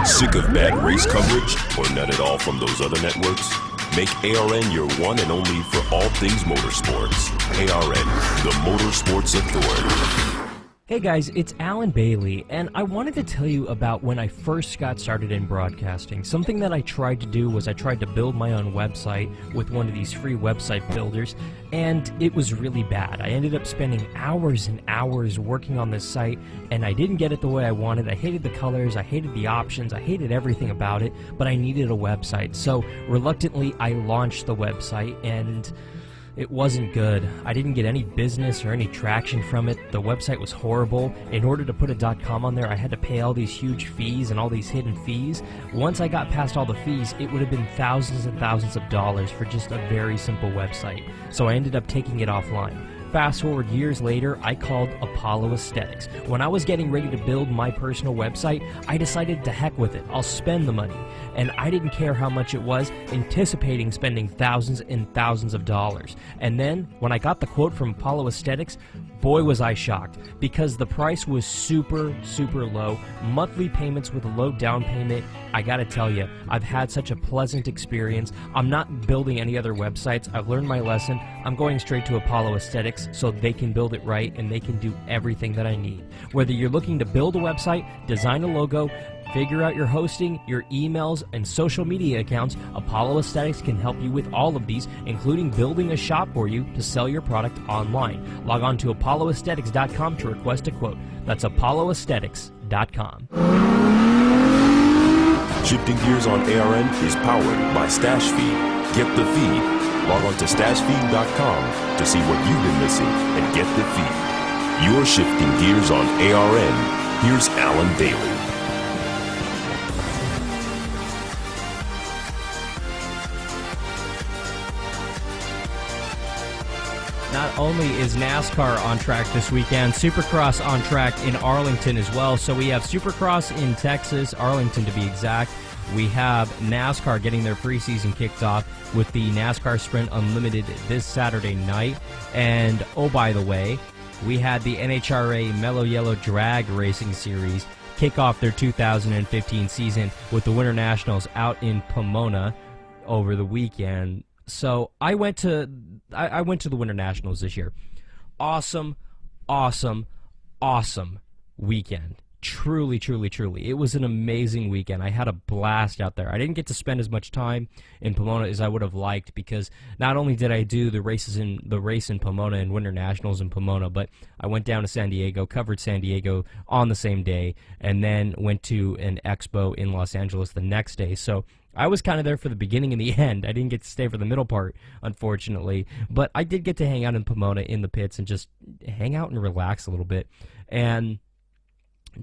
Sick of bad race coverage or none at all from those other networks? Make ARN your one and only for all things motorsports. ARN, the Motorsports Authority. Hey guys, it's Alan Bailey, and I wanted to tell you about when I first got started in broadcasting. Something that I tried to do was I tried to build my own website with one of these free website builders, and it was really bad. I ended up spending hours and hours working on this site, and I didn't get it the way I wanted. I hated the colors, I hated the options, I hated everything about it, but I needed a website. So reluctantly, I launched the website, and it wasn't good. I didn't get any business or any traction from it. The website was horrible. In order to put a .com on there, I had to pay all these huge fees and all these hidden fees. Once I got past all the fees, it would have been thousands and thousands of dollars for just a very simple website. So I ended up taking it offline. Fast forward years later, I called Apollo Aesthetics. When I was getting ready to build my personal website, I decided to heck with it. I'll spend the money. And I didn't care how much it was, anticipating spending thousands and thousands of dollars. And then, when I got the quote from Apollo Aesthetics, boy was I shocked, because the price was super low. Monthly payments with a low down payment. I gotta tell you, I've had such a pleasant experience. I'm not building any other websites. I've learned my lesson. I'm going straight to Apollo Aesthetics so they can build it right and they can do everything that I need. Whether you're looking to build a website, design a logo, figure out your hosting, your emails, and social media accounts, Apollo Aesthetics can help you with all of these, including building a shop for you to sell your product online. Log on to apolloaesthetics.com to request a quote. That's apolloaesthetics.com. Shifting Gears on ARN is powered by Stash Feed. Get the feed. Log on to stashfeed.com to see what you've been missing and get the feed. You're shifting gears on ARN. Here's Alan Bailey. Not only is NASCAR on track this weekend, Supercross on track in Arlington as well. So we have Supercross in Texas, Arlington to be exact. We have NASCAR getting their preseason kicked off with the NASCAR Sprint Unlimited this Saturday night. And, oh, by the way, we had the NHRA Mellow Yellow Drag Racing Series kick off their 2015 season with the Winter Nationals out in Pomona over the weekend. So I went to the Winter Nationals this year. Awesome weekend. Truly. It was an amazing weekend. I had a blast out there. I didn't get to spend as much time in Pomona as I would have liked because not only did I do the race in Pomona and Winter Nationals in Pomona, but I went down to San Diego, covered San Diego on the same day, and then went to an expo in Los Angeles the next day. So I was kind of there for the beginning and the end. I didn't get to stay for the middle part, unfortunately, but I did get to hang out in Pomona in the pits and just hang out and relax a little bit. And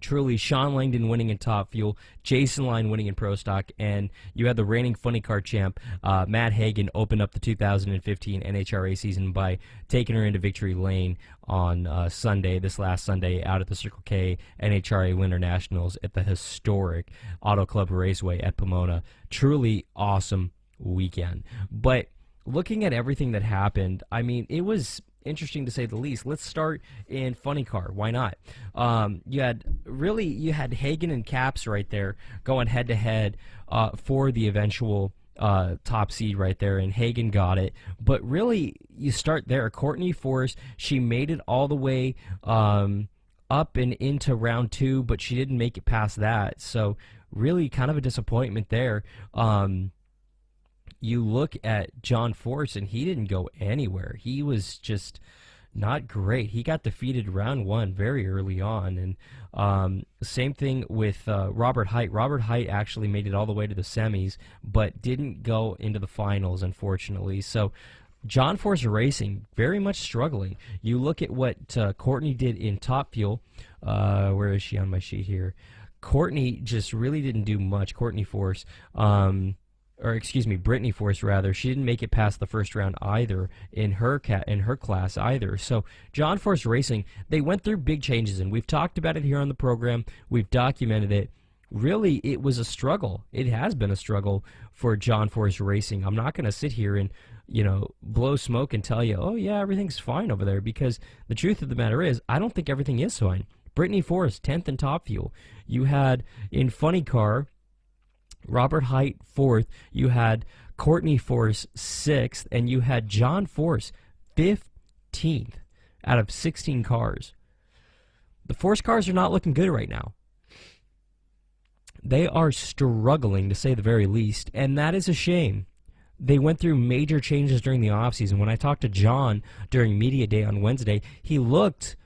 truly, Sean Langdon winning in Top Fuel, Jason Line winning in Pro Stock, and you had the reigning funny car champ, Matt Hagan, open up the 2015 NHRA season by taking her into victory lane on this last Sunday, out at the Circle K NHRA Winter Nationals at the historic Auto Club Raceway at Pomona. Truly awesome weekend. But looking at everything that happened, I mean, it was interesting to say the least. Let's start in funny car. Why not? You had Hagan and Caps right there going head to head for the eventual top seed right there, and Hagan got it. But really, you start there. Courtney Force, she made it all the way up and into round 2, but she didn't make it past that. So really, kind of a disappointment there. You look at John Force, and he didn't go anywhere. He was just not great. He got defeated round 1 very early on. And same thing with Robert Height. Robert Height actually made it all the way to the semis, but didn't go into the finals, unfortunately. So John Force Racing very much struggling. You look at what Courtney did in Top Fuel. Where is she on my sheet here? Courtney just really didn't do much. Courtney Force. Brittany Force, rather. She didn't make it past the first round either in her class either. So John Force Racing, they went through big changes, and we've talked about it here on the program. We've documented it. Really, it was a struggle. It has been a struggle for John Force Racing. I'm not going to sit here and blow smoke and tell you, oh yeah, everything's fine over there, because the truth of the matter is, I don't think everything is fine. Brittany Force, 10th in Top Fuel. You had in Funny Car, Robert Height 4th, you had Courtney Force 6th, and you had John Force 15th out of 16 cars. The Force cars are not looking good right now. They are struggling, to say the very least, and that is a shame. They went through major changes during the offseason. When I talked to John during Media Day on Wednesday, he looked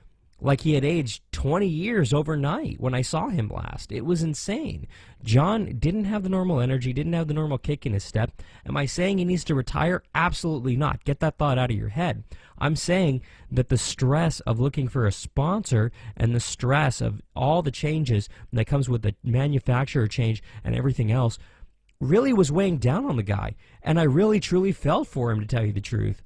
like he had aged 20 years overnight when I saw him last. It was insane. John didn't have the normal energy, didn't have the normal kick in his step. Am I saying he needs to retire? Absolutely not. Get that thought out of your head. I'm saying that the stress of looking for a sponsor and the stress of all the changes that comes with the manufacturer change and everything else really was weighing down on the guy. And I really, truly felt for him, to tell you the truth.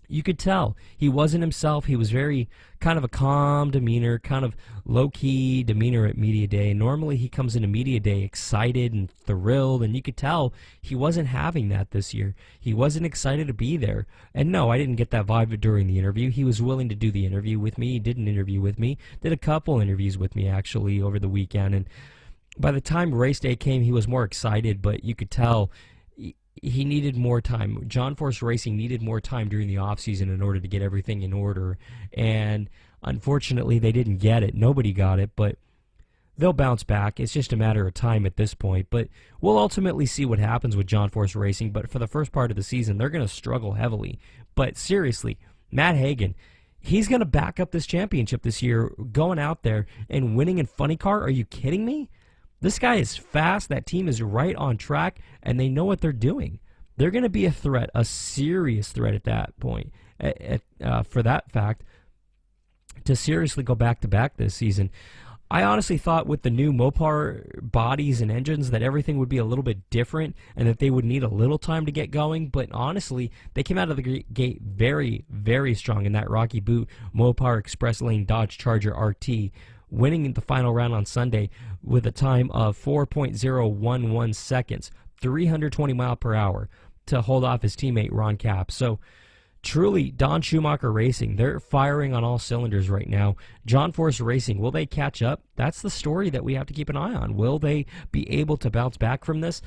You could tell he wasn't himself. He was very kind of a calm demeanor, kind of low-key demeanor at Media Day. Normally he comes into Media Day excited and thrilled, and you could tell he wasn't having that this year. He wasn't excited to be there. And no, I didn't get that vibe during the interview. He was willing to do the interview with me. He did an interview with me, did a couple interviews with me actually over the weekend. And by the time race day came, he was more excited, but you could tell he needed more time. John Force Racing needed more time during the offseason in order to get everything in order. And unfortunately, they didn't get it. Nobody got it. But they'll bounce back. It's just a matter of time at this point. But we'll ultimately see what happens with John Force Racing. But for the first part of the season, they're going to struggle heavily. But seriously, Matt Hagan, he's going to back up this championship this year, going out there and winning in funny car. Are you kidding me? This guy is fast. That team is right on track, and they know what they're doing. They're going to be a threat, a serious threat at that point, for that fact, to seriously go back-to-back this season. I honestly thought with the new Mopar bodies and engines that everything would be a little bit different and that they would need a little time to get going, but honestly, they came out of the gate very, very strong in that Rocky Boot Mopar Express Lane Dodge Charger RT, winning in the final round on Sunday with a time of 4.011 seconds, 320 mile per hour, to hold off his teammate Ron Capps. So truly, Don Schumacher Racing, they're firing on all cylinders right now. John Force Racing, will they catch up? That's the story that we have to keep an eye on. Will they be able to bounce back from this?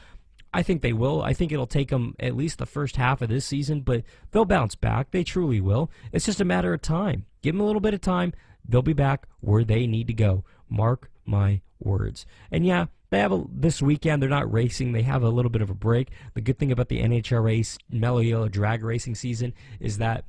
I think they will. I think it'll take them at least the first half of this season, but they'll bounce back. They truly will. It's just a matter of time. Give them a little bit of time. They'll be back where they need to go. Mark my words. And yeah, they have this weekend, they're not racing. They have a little bit of a break. The good thing about the NHRA Mellow Yellow drag racing season is that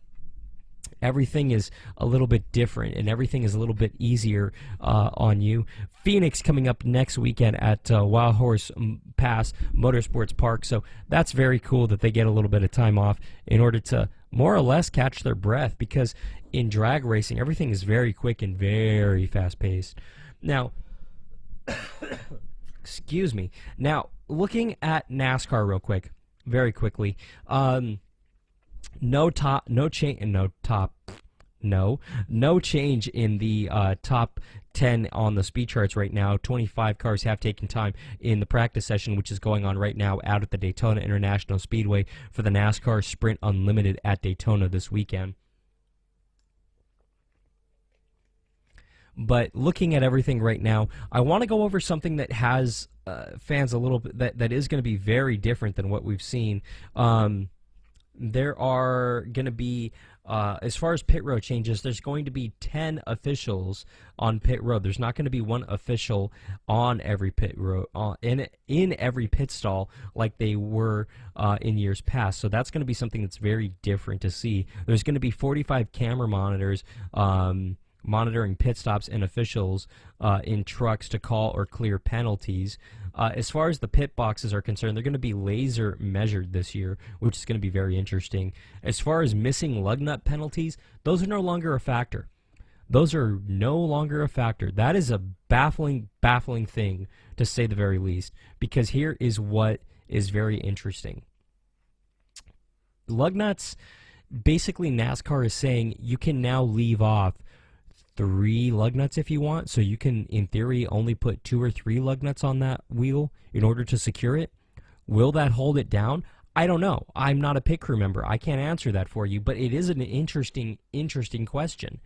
everything is a little bit different and everything is a little bit easier on you. Phoenix coming up next weekend at Wild Horse Pass Motorsports Park. So that's very cool that they get a little bit of time off in order to more or less catch their breath, because in drag racing, everything is very quick and very fast-paced. Now, excuse me. Now, looking at NASCAR real quick, very quickly, no change in the top 10 on the speed charts right now. 25 cars have taken time in the practice session, which is going on right now out at the Daytona International Speedway for the NASCAR Sprint Unlimited at Daytona this weekend. But looking at everything right now, I want to go over something that has fans a little bit, that is going to be very different than what we've seen. There are going to be, as far as pit road changes, there's going to be 10 officials on pit road. There's not going to be one official on every pit road, in every pit stall like they were in years past. So that's going to be something that's very different to see. There's going to be 45 camera monitors monitoring pit stops and officials in trucks to call or clear penalties. As far as the pit boxes are concerned, they're going to be laser measured this year, which is going to be very interesting. As far as missing lug nut penalties, those are no longer a factor. Those are no longer a factor. That is a baffling thing, to say the very least, because here is what is very interesting. Lug nuts, basically NASCAR is saying you can now leave off 3 lug nuts if you want, so you can, in theory, only put 2 or 3 lug nuts on that wheel in order to secure it. Will that hold it down? I don't know. I'm not a pit crew member. I can't answer that for you, but it is an interesting question.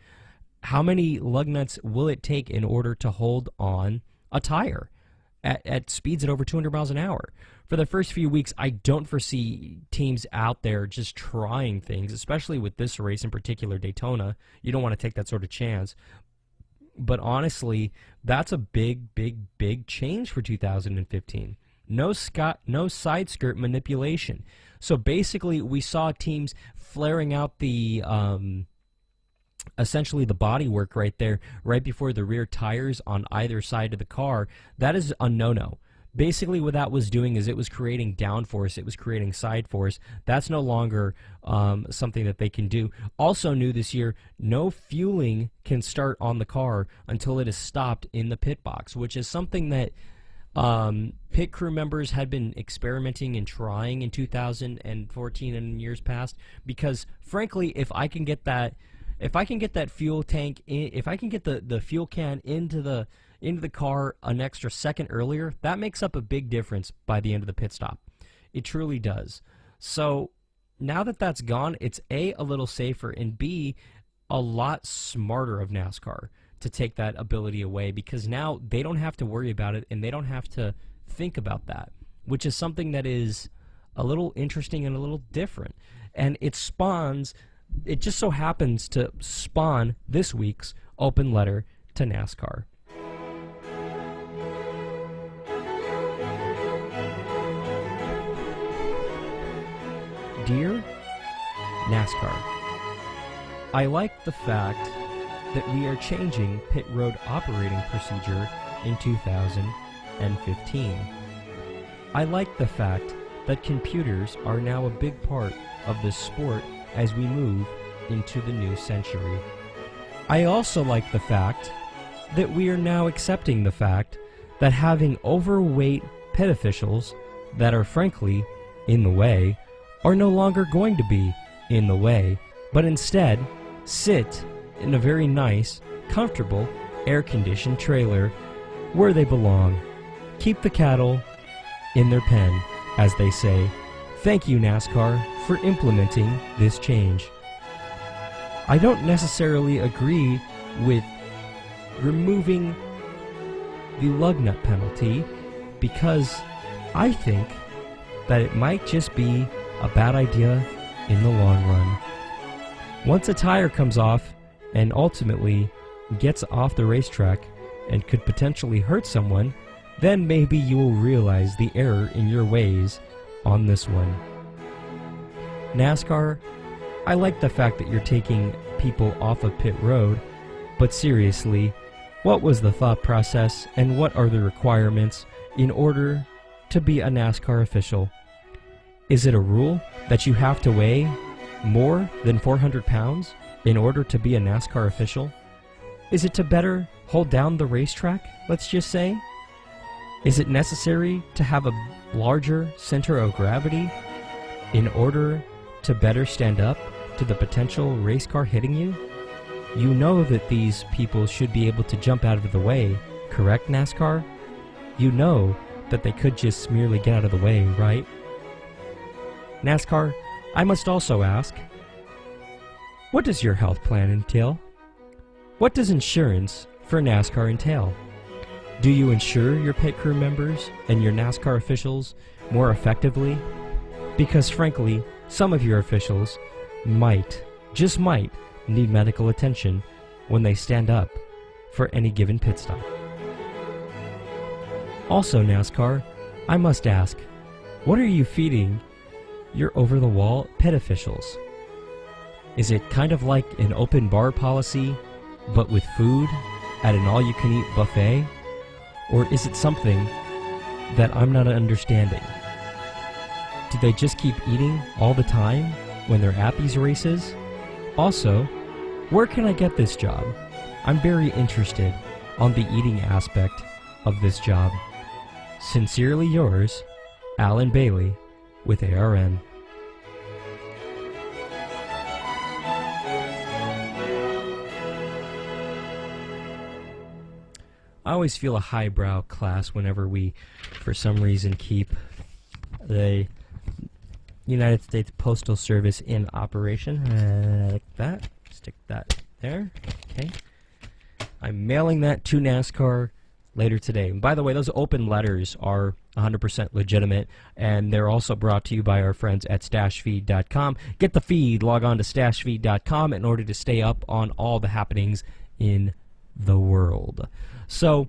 How many lug nuts will it take in order to hold on a tire at speeds at over 200 miles an hour? For the first few weeks, I don't foresee teams out there just trying things, especially with this race in particular, Daytona. You don't want to take that sort of chance. But honestly, that's a big change for 2015. No side skirt manipulation. So basically, we saw teams flaring out the essentially the bodywork right there, right before the rear tires on either side of the car. That is a no-no. Basically, what that was doing is it was creating downforce, it was creating side force. That's no longer something that they can do. Also new this year, no fueling can start on the car until it is stopped in the pit box, which is something that pit crew members had been experimenting and trying in 2014 and in years past, because frankly, if I can get that fuel tank in, if I can get the fuel can into the car an extra second earlier, that makes up a big difference by the end of the pit stop. It truly does. So now that that's gone, it's A, a little safer, and B, a lot smarter of NASCAR to take that ability away, because now they don't have to worry about it and they don't have to think about that, which is something that is a little interesting and a little different. And it just so happens to spawn this week's open letter to NASCAR. Dear NASCAR, I like the fact that we are changing pit road operating procedure in 2015. I like the fact that computers are now a big part of the sport as we move into the new century. I also like the fact that we are now accepting the fact that having overweight pit officials that are frankly in the way are no longer going to be in the way, but instead sit in a very nice, comfortable, air-conditioned trailer where they belong. Keep the cattle in their pen, as they say. Thank you, NASCAR, for implementing this change. I don't necessarily agree with removing the lug nut penalty because I think that it might just be a bad idea in the long run. Once a tire comes off and ultimately gets off the racetrack and could potentially hurt someone, then maybe you will realize the error in your ways on this one. NASCAR, I like the fact that you're taking people off of pit road, but seriously, what was the thought process and what are the requirements in order to be a NASCAR official? Is it a rule that you have to weigh more than 400 pounds in order to be a NASCAR official? Is it to better hold down the racetrack, let's just say? Is it necessary to have a larger center of gravity in order to better stand up to the potential race car hitting you? You know that these people should be able to jump out of the way, correct, NASCAR? You know that they could just merely get out of the way, right? NASCAR, I must also ask, what does your health plan entail? What does insurance for NASCAR entail? Do you insure your pit crew members and your NASCAR officials more effectively? Because frankly, some of your officials might, just might, need medical attention when they stand up for any given pit stop. Also, NASCAR, I must ask, what are you feeding your over-the-wall pit officials? Is it kind of like an open bar policy, but with food at an all-you-can-eat buffet? Or is it something that I'm not understanding? Do they just keep eating all the time when they're at these races? Also, where can I get this job? I'm very interested on the eating aspect of this job. Sincerely yours, Alan Bailey with ARN. I always feel a highbrow class whenever we, for some reason, keep the United States Postal Service in operation. Like that. Stick that there. Okay. I'm mailing that to NASCAR later today. And by the way, those open letters are 100% legitimate, and they're also brought to you by our friends at StashFeed.com. Get the feed. Log on to StashFeed.com in order to stay up on all the happenings in the world. So,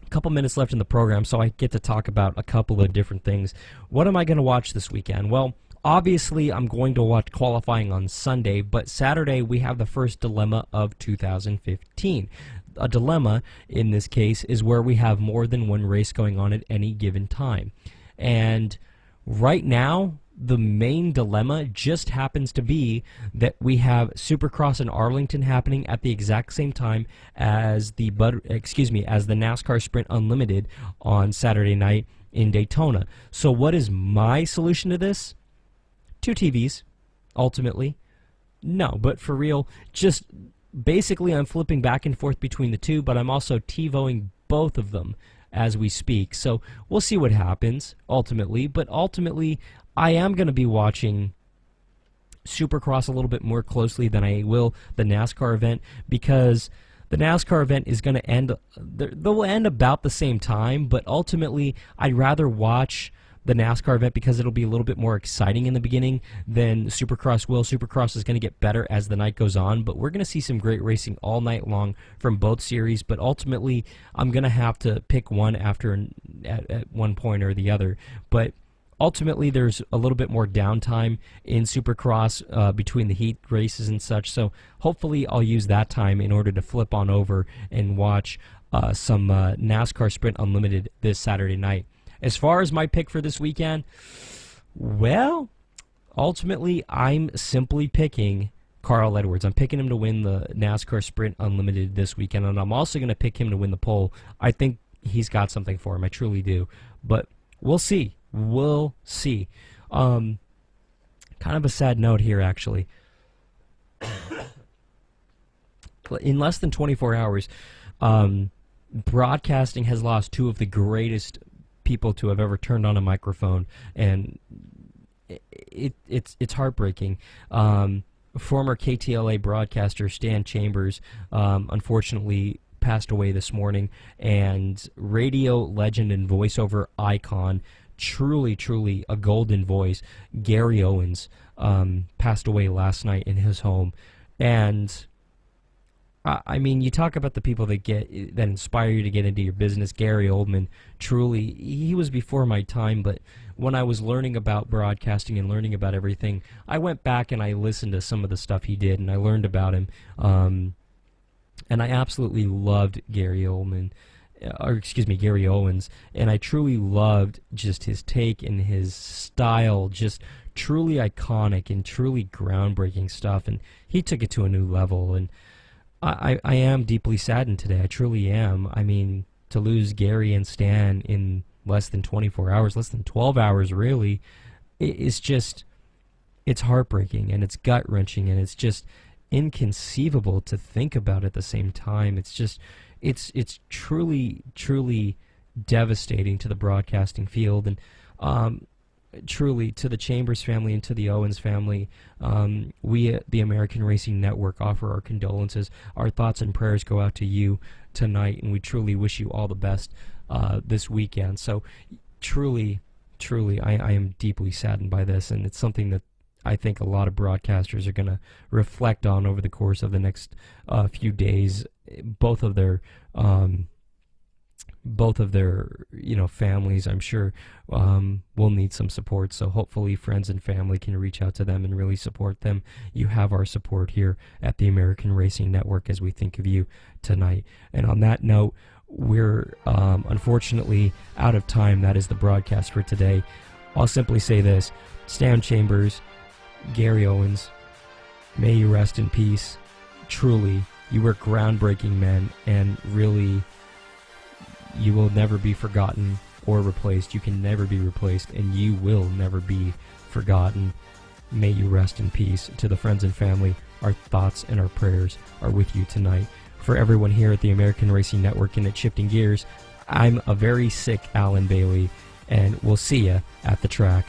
a couple minutes left in the program, so I get to talk about a couple of different things. What am I going to watch this weekend? Well, obviously, I'm going to watch qualifying on Sunday, but Saturday we have the first dilemma of 2015. A dilemma, in this case, is where we have more than one race going on at any given time. And right now, the main dilemma just happens to be that we have Supercross in Arlington happening at the exact same time as the NASCAR Sprint Unlimited on Saturday night in Daytona. So what is my solution to this? 2 TVs, ultimately. No, but for real, just basically I'm flipping back and forth between the two, but I'm also TiVoing both of them as we speak. So we'll see what happens ultimately, but ultimately I am going to be watching Supercross a little bit more closely than I will the NASCAR event, because the NASCAR event is going to end, they'll end about the same time, but ultimately I'd rather watch the NASCAR event because it'll be a little bit more exciting in the beginning than Supercross will. Supercross is going to get better as the night goes on, but we're going to see some great racing all night long from both series, but ultimately I'm going to have to pick one at one point or the other. But ultimately, there's a little bit more downtime in Supercross between the heat races and such, so hopefully I'll use that time in order to flip on over and watch some NASCAR Sprint Unlimited this Saturday night. As far as my pick for this weekend, well, ultimately, I'm simply picking Carl Edwards. I'm picking him to win the NASCAR Sprint Unlimited this weekend, and I'm also going to pick him to win the pole. I think he's got something for him. I truly do. But we'll see. We'll see. Kind of a sad note here, actually. In less than 24 hours, broadcasting has lost two of the greatest people to have ever turned on a microphone, and it's heartbreaking. Former KTLA broadcaster Stan Chambers unfortunately passed away this morning, and radio legend and voiceover icon, truly a golden voice, Gary Owens, passed away last night in his home. And I mean, you talk about the people that inspire you to get into your business. Gary Oldman, truly, he was before my time, but when I was learning about broadcasting and learning about everything, I went back and I listened to some of the stuff he did, and I learned about him. And I absolutely loved Gary Owens, and I truly loved just his take and his style, just truly iconic and truly groundbreaking stuff, and he took it to a new level. And I am deeply saddened today. I truly am. I mean, to lose Gary and Stan in less than 24 hours, less than 12 hours, really, it's heartbreaking, and it's gut-wrenching, and it's just inconceivable to think about at the same time. It's truly devastating to the broadcasting field, and truly to the Chambers family and to the Owens family. We at the American Racing Network offer our condolences. Our thoughts and prayers go out to you tonight, and we truly wish you all the best this weekend. So truly, I am deeply saddened by this, and it's something that I think a lot of broadcasters are going to reflect on over the course of the next few days. Both of their families, I'm sure, will need some support. So hopefully friends and family can reach out to them and really support them. You have our support here at the American Racing Network as we think of you tonight. And on that note, we're unfortunately out of time. That is the broadcast for today. I'll simply say this: Stan Chambers, Gary Owens, may you rest in peace. Truly, you were groundbreaking men, and really, you will never be forgotten or replaced. You can never be replaced, and you will never be forgotten. May you rest in peace. To the friends and family, our thoughts and our prayers are with you tonight. For everyone here at the American Racing Network and at Shifting Gears, I'm a very sick Alan Bailey, and we'll see you at the track.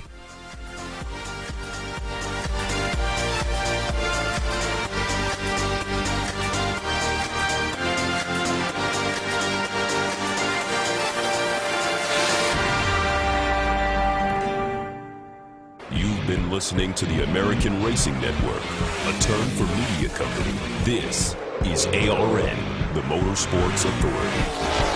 Been listening to the American Racing Network, a Turn for Media company. This is ARN, the Motorsports Authority.